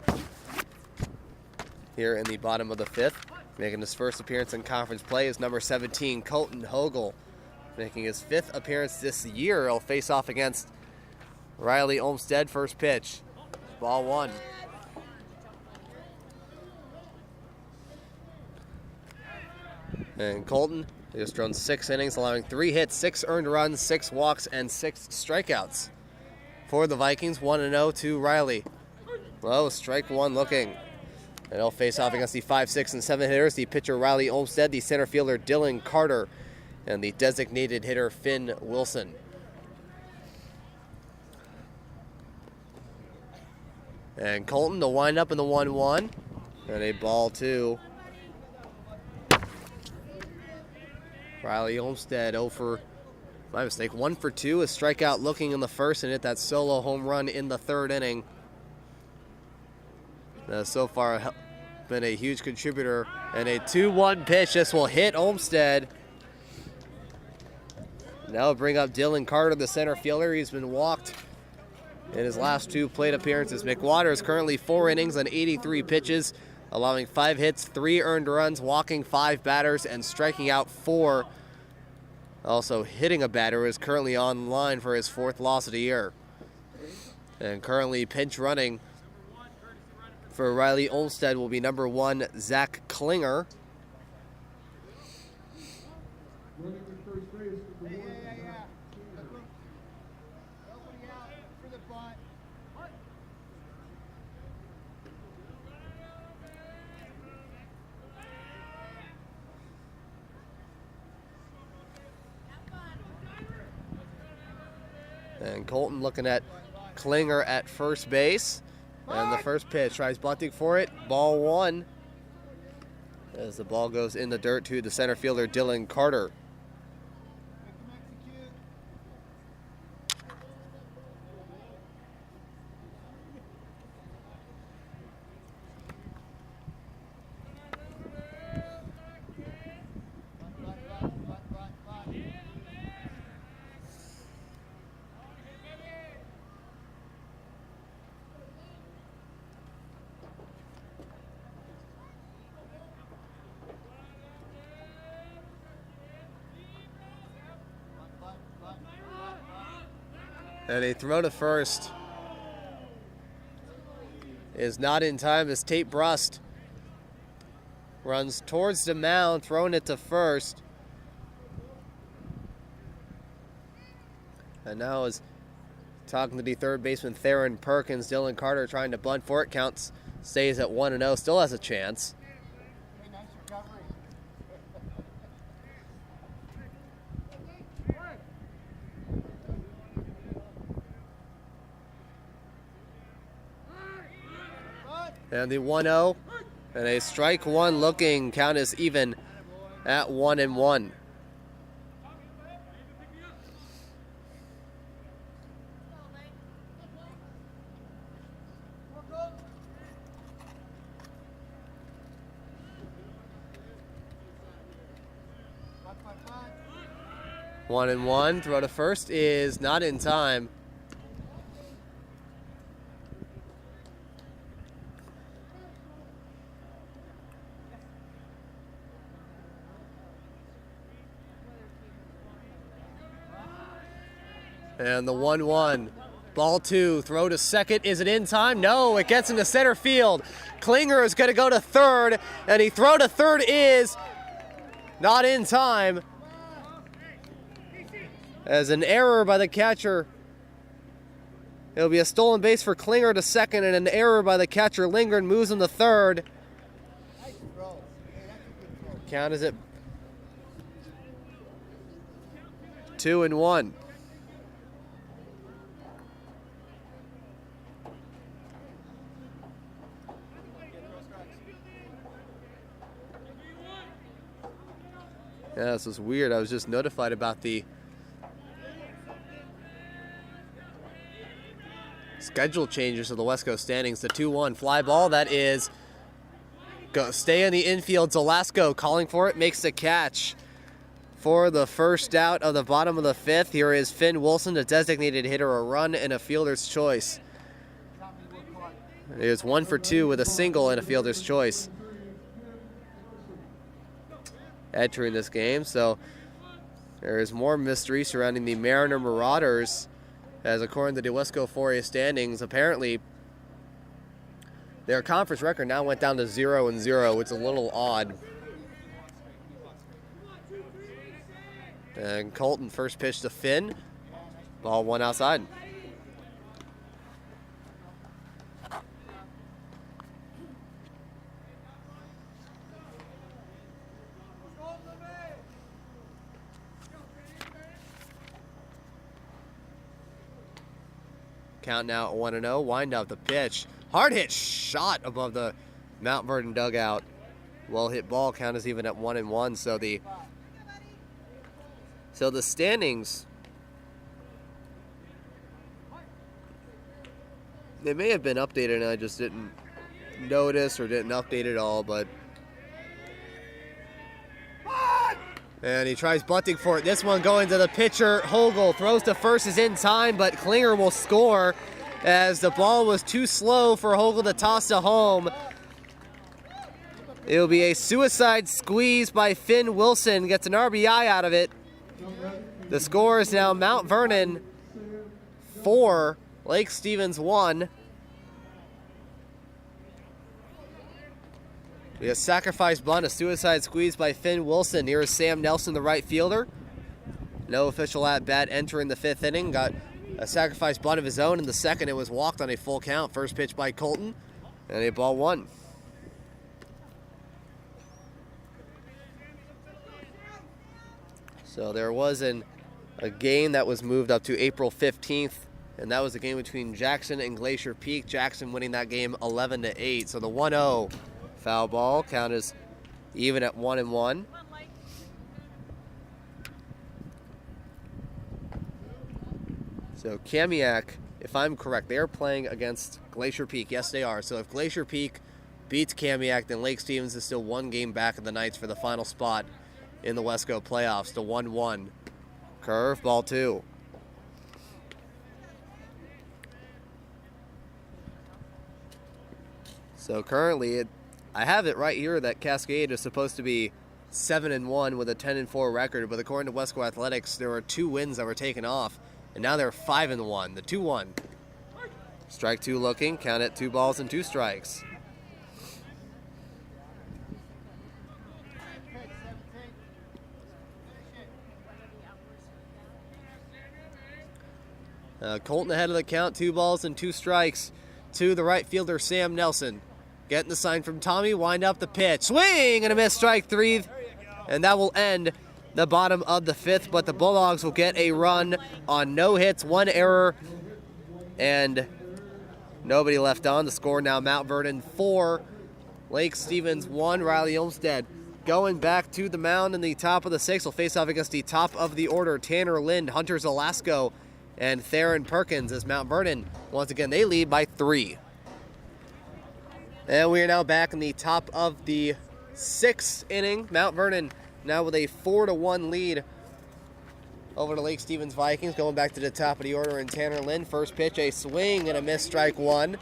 here in the bottom of the 5th. Making his first appearance in conference play is number 17, Colton Hogel. Making his 5th appearance this year. He'll face off against Riley Olmsted, first pitch. Ball 1. And Colton just thrown 6 innings, allowing 3 hits, 6 earned runs, 6 walks, and 6 strikeouts. For the Vikings, 1-0 to Riley. Well, strike 1 looking. And he'll face off against the 5, 6, and 7 hitters. The pitcher Riley Olmsted, the center fielder Dylan Carter, and the designated hitter Finn Wilson. And Colton to wind up in the 1-1. And a ball 2. Riley Olmsted 0 for, my mistake, 1 for 2. A strikeout looking in the first and hit that solo home run in the 3rd inning. So far been a huge contributor. And a 2-1 pitch. This will hit Olmsted. Now bring up Dylan Carter, the center fielder. He's been walked in his last 2 plate appearances. McWater currently 4 innings on 83 pitches, allowing 5 hits, 3 earned runs, walking 5 batters, and striking out 4. Also hitting a batter, who is currently on line for his 4th loss of the year. And currently pinch running for Riley Olmsted will be number 1, Zach Klinger. And Colton looking at Klinger at first base. And the first pitch, tries bunting for it. Ball 1. As the ball goes in the dirt to the center fielder, Dylan Carter. And a throw to first is not in time as Tate Brust runs towards the mound, throwing it to first. And now is talking to the third baseman Theron Perkins. Dylan Carter trying to bunt for it. Counts stays at 1-0, still has a chance. And the 1-0, and a strike 1 looking. Count is even at 1-1. One and one. Throw to first is not in time. And the 1-1. Ball 2. Throw to second. Is it in time? No, it gets into center field. Klinger is going to go to third, and he throw to third is not in time. As an error by the catcher. It'll be a stolen base for Klinger to second, and an error by the catcher Lindgren moves him to third. Count is at 2-1. Yeah, this is weird. I was just notified about the schedule changes to the West Coast standings. The 2-1 fly ball, that is stay in the infield. Zelasco calling for it, makes the catch for the first out of the bottom of the 5th. Here is Finn Wilson, the designated hitter, a run and a fielder's choice. It is 1 for 2 with a single and a fielder's choice entering this game. So there is more mystery surrounding the Mariner Marauders as according to the Wesco 4A standings, apparently their conference record now went down to 0-0. It's a little odd. And Colton first pitch to Finn. Ball one outside. Count now at 1-0. Wind up the pitch. Hard hit shot above the Mount Vernon dugout. Well hit ball. Count is even at 1-1. So the standings, they may have been updated and I just didn't notice or didn't update it all, but. And he tries bunting for it. This one going to the pitcher. Hogel throws to first, is in time, but Klinger will score as the ball was too slow for Hogel to toss to home. It will be a suicide squeeze by Finn Wilson. Gets an RBI out of it. The score is now Mount Vernon 4, Lake Stevens 1. We have sacrifice bunt, a suicide squeeze by Finn Wilson. Here is Sam Nelson, the right fielder. No official at-bat entering the 5th inning. Got a sacrifice bunt of his own. In the second, it was walked on a full count. First pitch by Colton, and a ball one. So there was a game that was moved up to April 15th, and that was a game between Jackson and Glacier Peak. Jackson winning that game 11-8. So the 1-0 foul ball. Count is even at 1-1. So Kamiak, if I'm correct, they're playing against Glacier Peak. Yes, they are. So if Glacier Peak beats Kamiak, then Lake Stevens is still one game back of the Knights for the final spot in the Wesco playoffs. The 1-1. Curve, ball 2. So currently, I have it right here that Cascade is supposed to be 7-1 with a 10-4 record, but according to Wesco Athletics, there were 2 wins that were taken off, and now they're 5-1. The 2-1. Strike 2 looking. Count it 2 balls and 2 strikes. Colton ahead of the count, 2 balls and 2 strikes to the right fielder, Sam Nelson. Getting the sign from Tommy, wind up the pitch. Swing and a miss, strike 3. And that will end the bottom of the 5th, but the Bulldogs will get a run on no hits, 1 error, and nobody left on. The score now Mount Vernon 4, Lake Stevens 1. Riley Olmsted going back to the mound in the top of the 6th. Will face off against the top of the order, Tanner Lind, Hunter Zelasco, and Theron Perkins, as Mount Vernon, once again, they lead by 3. And we are now back in the top of the 6th inning. Mount Vernon now with a 4-1 lead over the Lake Stevens Vikings. Going back to the top of the order, and Tanner Lind. First pitch, a swing and a miss, strike 1.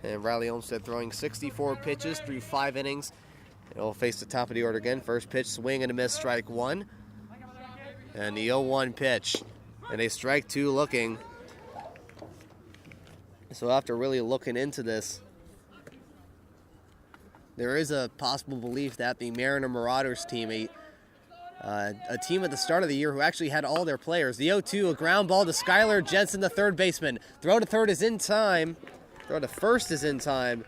And Riley Olmsted throwing 64 pitches through 5 innings. And will face the top of the order again. First pitch, swing and a miss, strike 1. And the 0-1 pitch. And a strike 2 looking. So after really looking into this, there is a possible belief that the Mariner Marauders team, a team at the start of the year who actually had all their players. The 0-2, a ground ball to Skylar Jensen, the third baseman. Throw to third is in time. Throw to first is in time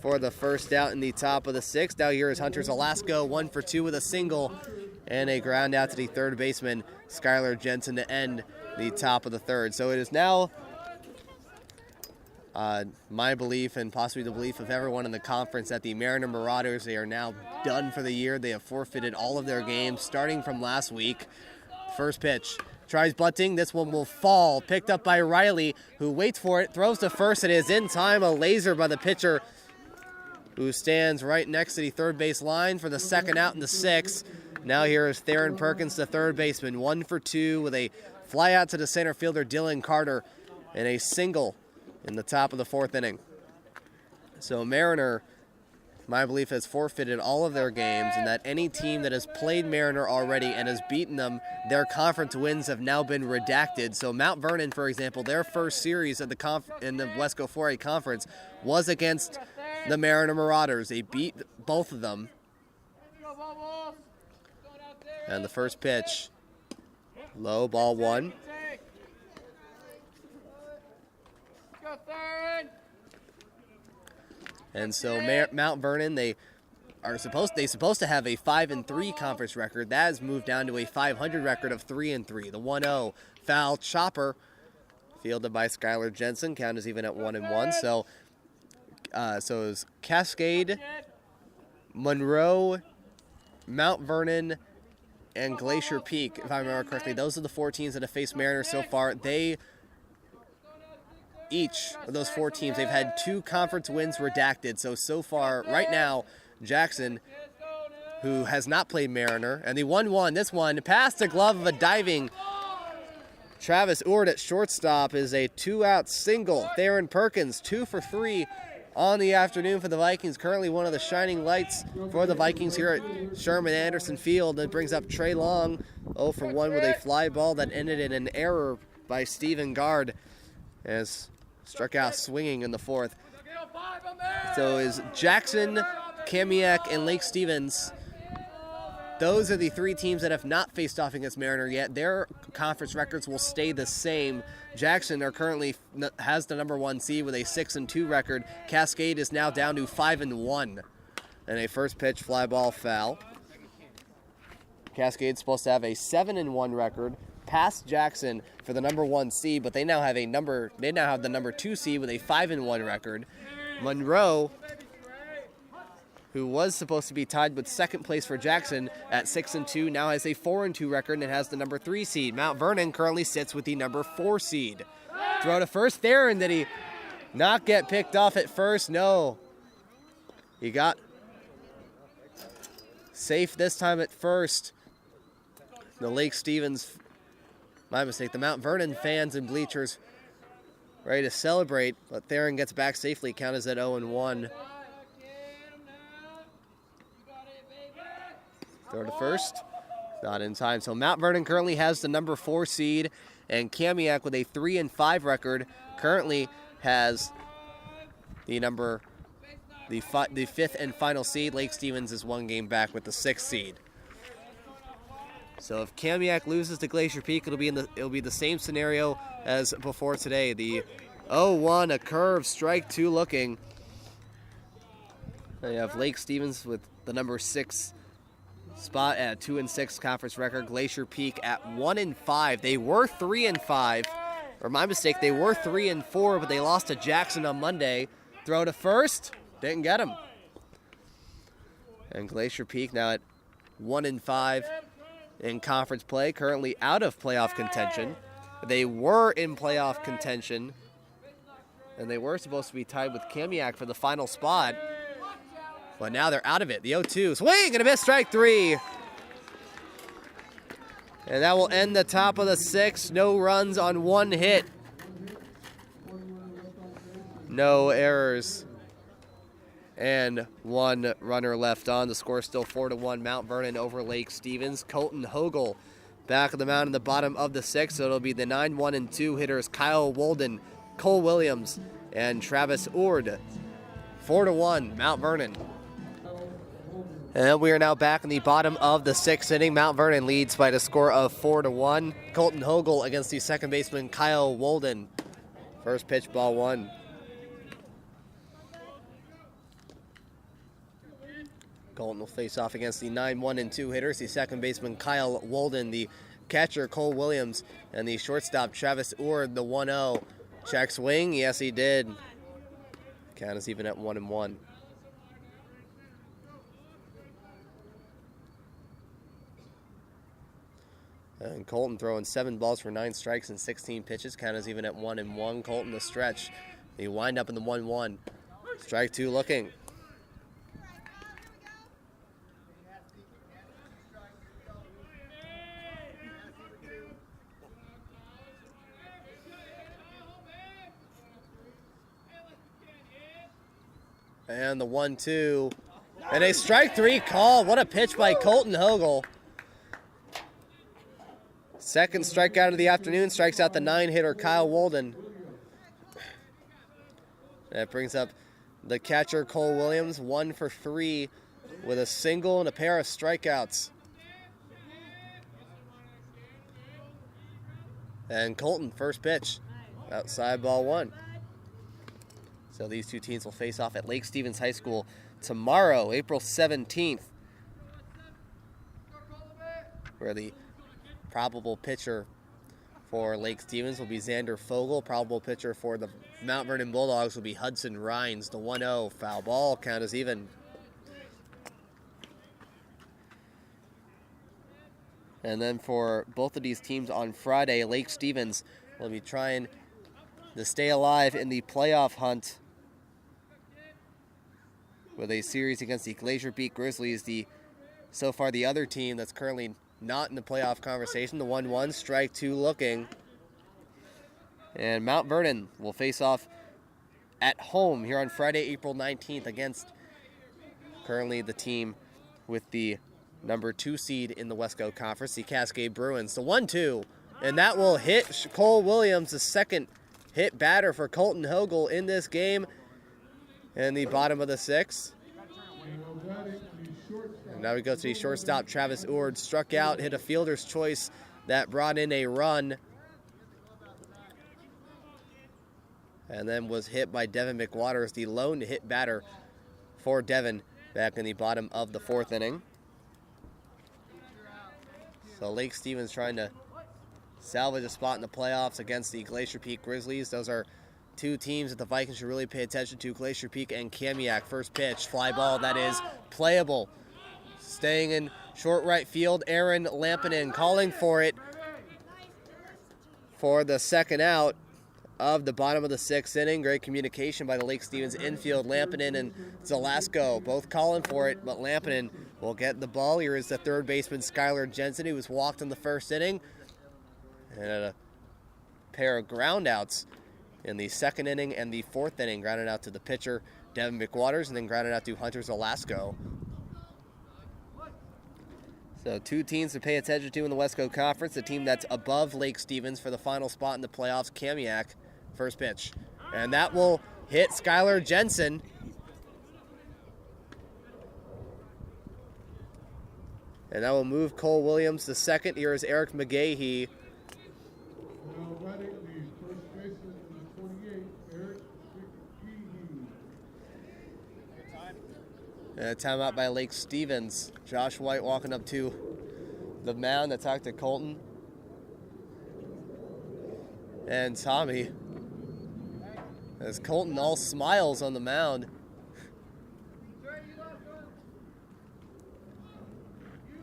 for the first out in the top of the 6th. Now here is Hunter Zelasco, 1 for 2 with a single and a ground out to the third baseman, Skylar Jensen, to end the top of the 3rd. So it is now my belief, and possibly the belief of everyone in the conference, that the Mariner Marauders, they are now done for the year. They have forfeited all of their games starting from last week. First pitch, tries bunting. This one will fall. Picked up by Riley, who waits for it, throws to first. It is in time. A laser by the pitcher, who stands right next to the third base line for the second out in the 6th. Now here is Theron Perkins, the third baseman, 1 for 2 with a fly out to the center fielder, Dylan Carter, and a single in the top of the 4th inning. So Mariner my belief, has forfeited all of their games, and that any team that has played Mariner already and has beaten them, their conference wins have now been redacted. So Mount Vernon, for example, their first series of the in the Wesco 4A Conference was against the Mariner Marauders. They beat both of them. And the first pitch, low, ball one. And so Mount Vernon, they supposed to have a 5-3 conference record. That has moved down to a 500 record of 3-3. The 1-0 foul chopper, fielded by Skylar Jensen. Count is even at 1-1. So it was Cascade, Monroe, Mount Vernon, and Glacier Peak, if I remember correctly. Those are the 4 teams that have faced Mariners so far. Each of those 4 teams, they've had 2 conference wins redacted. So far, right now, Jackson, who has not played Mariner, and the 1-1, this one, past the glove of a diving Travis Ord at shortstop, is a 2-out single. Theron Perkins, 2 for 3 on the afternoon for the Vikings. Currently one of the shining lights for the Vikings here at Sherman Anderson Field. That brings up Trey Long, 0 for 1 with a fly ball that ended in an error by Steven Gard, as struck out swinging in the 4th. So is Jackson, Kamiak, and Lake Stevens. Those are the 3 teams that have not faced off against Mariner yet. Their conference records will stay the same. Jackson has the number 1 seed with a 6-2 record. Cascade is now down to 5-1. And a first pitch fly ball foul. Cascade's supposed to have a 7-1 record, past Jackson for the number 1 seed, but they now have the number 2 seed with a 5-1 record. Monroe, who was supposed to be tied with second place for Jackson at 6-2, now has a 4-2 record and has the number 3 seed. Mount Vernon currently sits with the number 4 seed. Throw to first there, and did he not get picked off at first? No. He got safe this time at first. The Lake Stevens, my mistake, the Mount Vernon fans and bleachers ready to celebrate, but Theron gets back safely. Count is at 0-1. Throw to first. Not in time. So Mount Vernon currently has the number 4 seed, and Kamiak with a 3-5 record currently has the 5th and final seed. Lake Stevens is 1 game back with the 6th seed. So if Kamiak loses to Glacier Peak, it'll be the same scenario as before today. The 0-1, a curve, strike 2 looking. Then you have Lake Stevens with the number 6 spot at 2-6 conference record. Glacier Peak at 1-5. They were 3-5, or my mistake, they were 3-4, but they lost to Jackson on Monday. Throw to first, didn't get him. And Glacier Peak now at 1-5 in conference play, currently out of playoff contention. They were in playoff contention, and they were supposed to be tied with Kamiak for the final spot. But now they're out of it. The 0-2, swing and a miss, strike 3. And that will end the top of the 6th. No runs on 1 hit. No errors. And 1 runner left on. The score is still 4-1. Mount Vernon over Lake Stevens. Colton Hogel back of the mound in the bottom of the 6th. So it'll be the 9-1 and 2 hitters Kyle Walden, Cole Williams, and Travis Ord. 4-1, Mount Vernon. And we are now back in the bottom of the 6th inning. Mount Vernon leads by the score of 4-1. Colton Hogel against the second baseman Kyle Walden. First pitch, ball 1. Colton will face off against the 9-1 and 2 hitters. The second baseman Kyle Walden, the catcher Cole Williams, and the shortstop Travis Ord, the 1-0. Check swing, yes he did. Count is even at 1-1. And Colton throwing 7 balls for 9 strikes and 16 pitches. Count is even at 1-1. Colton the stretch. They wind up in the 1-1. Strike 2 looking. And the 1-2 And a strike three call. What a pitch by Colton Hogel. Second strikeout of the afternoon, strikes out the 9-hitter Kyle Walden. That brings up the catcher Cole Williams, 1 for 3 with a single and a pair of strikeouts. And Colton, first pitch, outside ball 1. So these two teams will face off at Lake Stevens High School tomorrow, April 17th, where the probable pitcher for Lake Stevens will be Xander Fogel. Probable pitcher for the Mount Vernon Bulldogs will be Hudson Rhines. The 1-0 foul ball, count is even. And then for both of these teams on Friday, Lake Stevens will be trying to stay alive in the playoff hunt with a series against the Glacier Peak Grizzlies, so far the other team that's currently not in the playoff conversation. The 1-1, strike 2 looking. And Mount Vernon will face off at home here on Friday, April 19th against currently the team with the number 2 seed in the Westco Conference, the Cascade Bruins. The 1-2, and that will hit Cole Williams, the second hit batter for Colton Hogel in this game. In the bottom of the 6th. And now we go to the shortstop, Travis Ord. Struck out, hit a fielder's choice that brought in a run. And then was hit by Devin McWaters, the lone hit batter for Devin back in the bottom of the 4th inning. So Lake Stevens trying to salvage a spot in the playoffs against the Glacier Peak Grizzlies. Those are two teams that the Vikings should really pay attention to, Glacier Peak and Kamiak. First pitch, fly ball, that is playable. Staying in short right field, Aaron Lampinen calling for it for the second out of the bottom of the 6th inning. Great communication by the Lake Stevens infield. Lampinen and Zelasco both calling for it, but Lampinen will get the ball. Here is the third baseman, Skylar Jensen, who was walked in the 1st inning. And a pair of groundouts in the 2nd inning and the 4th inning, grounded out to the pitcher, Devin McWaters, and then grounded out to Hunter Zelasco. So 2 teams to pay attention to in the Westco Conference. The team that's above Lake Stevens for the final spot in the playoffs, Kamiak. First pitch. And that will hit Skylar Jensen. And that will move Cole Williams to second. Here is Eric McGahee. And a timeout by Lake Stevens. Josh White walking up to the mound to talk to Colton and Tommy. As Colton all smiles on the mound.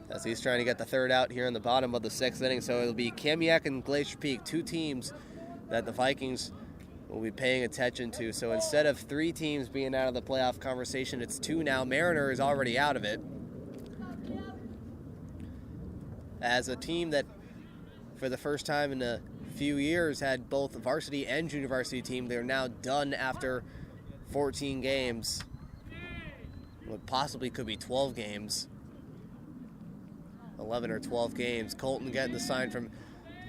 As he's trying to get the third out here in the bottom of the 6th inning. So it'll be Kamiak and Glacier Peak, 2 teams that the Vikings will be paying attention to. So instead of 3 teams being out of the playoff conversation, it's 2 now. Mariner is already out of it. As a team that, for the first time in a few years, had both varsity and junior varsity team, they're now done after 14 games. What possibly could be 12 games. 11 or 12 games. Colton getting the sign from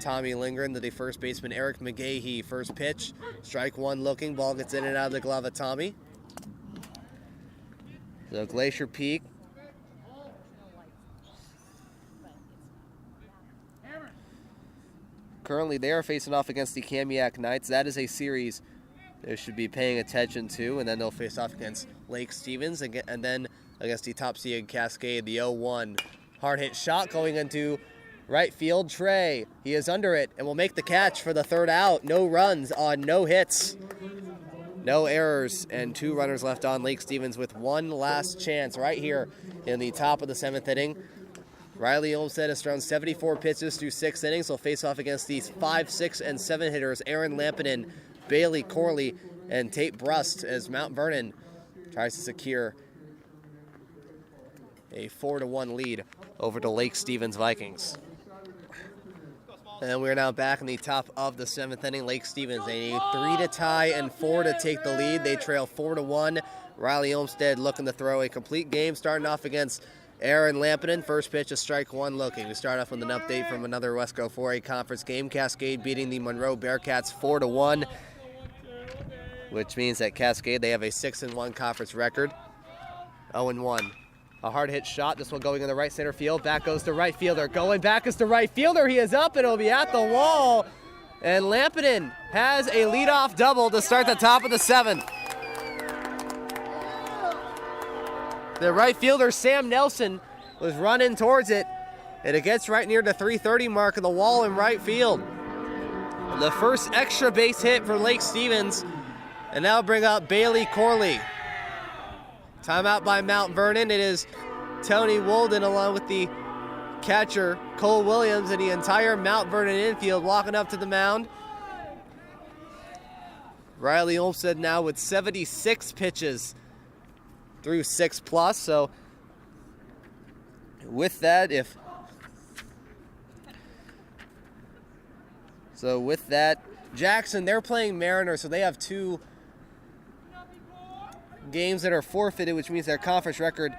Tommy Lindgren to the first baseman, Eric McGahee. First pitch, strike 1 looking. Ball gets in and out of the glove of Tommy. So Glacier Peak currently they are facing off against the Kamiak Knights. That is a series they should be paying attention to. And then they'll face off against Lake Stevens and then against the top seed Cascade, the 0-1. Hard hit shot going into right field. Trey, he is under it and will make the catch for the third out. No runs on no hits. No errors and 2 runners left on. Lake Stevens with one last chance right here in the top of the 7th inning. Riley Olmstead has thrown 74 pitches through 6 innings. He'll face off against these 5, 6, and 7 hitters, Aaron Lampinen, Bailey Corley, and Tate Brust, as Mount Vernon tries to secure a 4-1 lead over the Lake Stevens Vikings. And we're now back in the top of the 7th inning. Lake Stevens, they need 3 to tie and 4 to take the lead. They trail 4-1 Riley Olmsted looking to throw a complete game, starting off against Aaron Lampinen. First pitch is strike one looking. We start off with an update from another Wesco 4A conference game. Cascade beating the Monroe Bearcats 4-1, which means that Cascade, they have a 6-1 conference record. 0-1. A hard hit shot. This one going in the right center field. Back goes the right fielder. Going back is the right fielder. He is up and it'll be at the wall. And Lampinen has a leadoff double to start the top of the 7th. The right fielder, Sam Nelson, was running towards it, and it gets right near the 330 mark of the wall in right field. The first extra base hit for Lake Stevens, and now bring up Bailey Corley. Timeout by Mount Vernon. It is Tony Wolden along with the catcher, Cole Williams, and the entire Mount Vernon infield walking up to the mound. Riley Olmsted now with 76 pitches through 6+. So with that, Jackson, they're playing Mariner, so they have 2 games that are forfeited, which means their conference record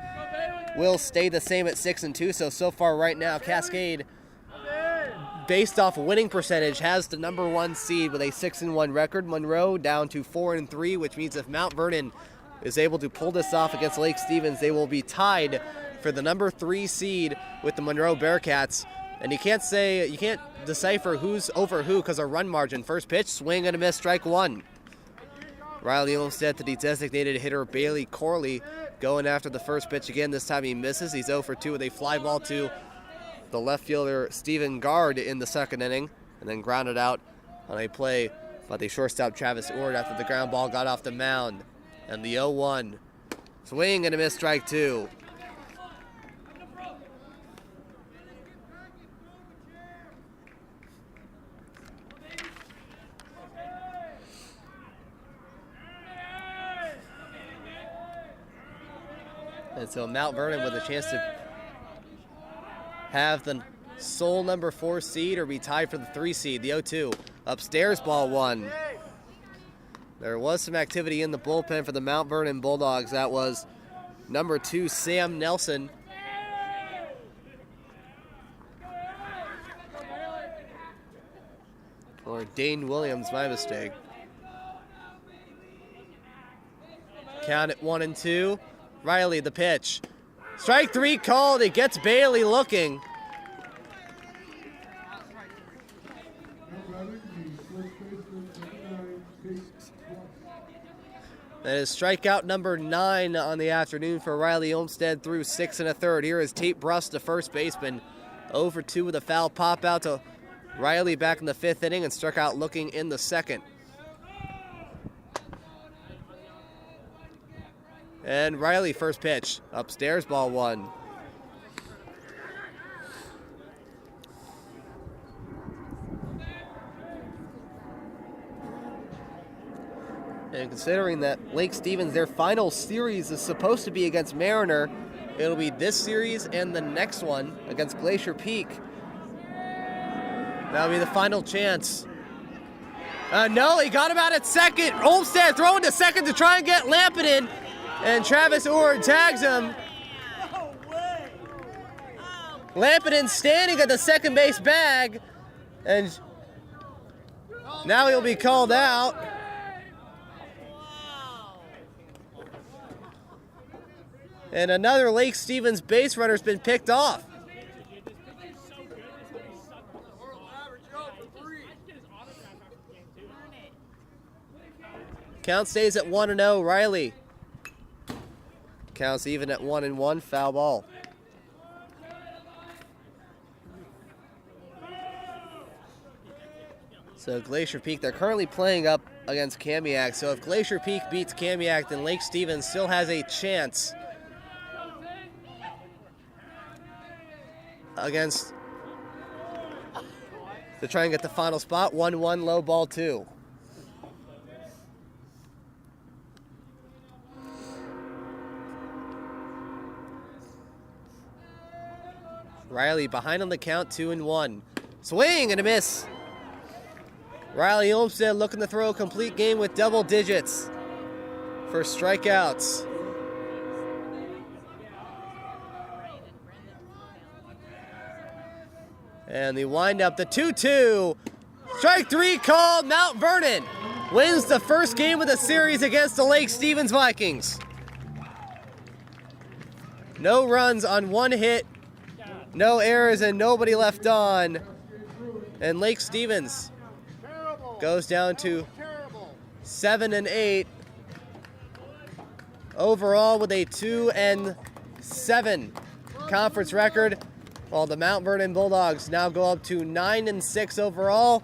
will stay the same at 6-2. So far right now, Cascade, based off winning percentage, has the number 1 seed with a 6-1 record. Monroe down to 4-3, which means if Mount Vernon is able to pull this off against Lake Stevens, they will be tied for the number 3 seed with the Monroe Bearcats. And you can't decipher who's over who because of run margin. First pitch, swing and a miss, strike 1. Riley Olmsted to the designated hitter Bailey Corley, going after the first pitch again. This time he misses. He's 0 for 2 with a fly ball to the left fielder Stephen Gard in the 2nd inning, and then grounded out on a play by the shortstop Travis Ord after the ground ball got off the mound. And the 0-1. Swing and a miss, strike 2. And so Mount Vernon with a chance to have the sole number 4 seed or be tied for the 3 seed. The 0-2. Upstairs, ball 1. There was some activity in the bullpen for the Mount Vernon Bulldogs. That was number 2, Sam Nelson. Or Dane Williams, my mistake. Count at 1-2. Riley, the pitch. Strike 3 called. It gets Bailey looking. That is strikeout number 9 on the afternoon for Riley Olmsted through 6 1/3. Here is Tate Brust, the first baseman. 0 for 2 with a foul pop out to Riley back in the 5th inning and struck out looking in the 2nd. And Riley, first pitch. Upstairs, ball 1. And considering that Lake Stevens, their final series is supposed to be against Mariner, it'll be this series and the next one against Glacier Peak. That'll be the final chance. No, he got him out at second. Olmsted throwing to second to try and get Lampinen, and Travis Ord tags him. Lampinen standing at the second base bag, and now he'll be called out. And another Lake Stevens base runner's been picked off. Count stays at 1-0. Riley. Counts even at 1-1. Foul ball. So Glacier Peak, they're currently playing up against Kamiak. So if Glacier Peak beats Kamiak, then Lake Stevens still has a chance against to try and get the final spot. 1-1, low ball 2. Riley behind on the count, 2-1. Swing and a miss. Riley Olmsted looking to throw a complete game with double digits for strikeouts. And the windup, the 2-2. Strike 3 called. Mount Vernon wins the first game of the series against the Lake Stevens Vikings. No runs on 1 hit, no errors, and nobody left on. And Lake Stevens goes down to 7-8 overall with a 2-7 conference record, while the Mount Vernon Bulldogs now go up to 9-6 overall.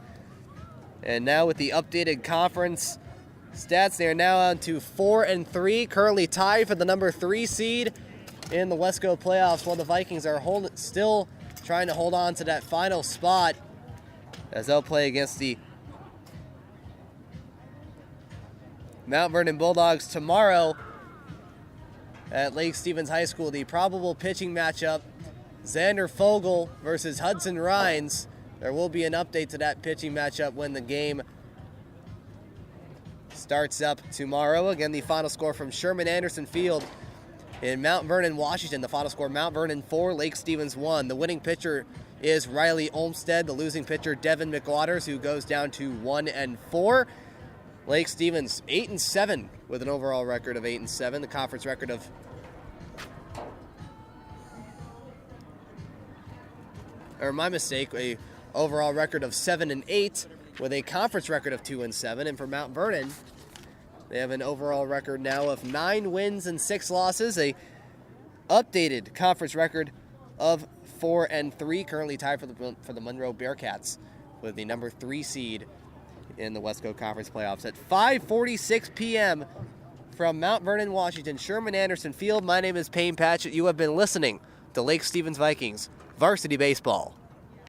And now with the updated conference stats, they are now on to 4-3, currently tied for the number 3 seed in the Wesco playoffs, while the Vikings are still trying to hold on to that final spot as they'll play against the Mount Vernon Bulldogs tomorrow at Lake Stevens High School. The probable pitching matchup, Xander Fogel versus Hudson Rhines. There will be an update to that pitching matchup when the game starts up tomorrow. Again, the final score from Sherman Anderson Field in Mount Vernon, Washington. The final score, Mount Vernon 4, Lake Stevens 1. The winning pitcher is Riley Olmstead. The losing pitcher, Devin McWaters, who goes down to 1-4. Lake Stevens 8-7 with an overall record of 8-7. The conference record of a overall record of 7-8 with a conference record of 2-7. And for Mount Vernon, they have an overall record now of 9 wins and 6 losses, a updated conference record of 4-3, currently tied for the Monroe Bearcats with the number 3 seed in the Wesco Conference playoffs at 5:46 p.m. from Mount Vernon, Washington, Sherman Anderson Field. My name is Payne Patchett. You have been listening to Lake Stevens Vikings Varsity Baseball.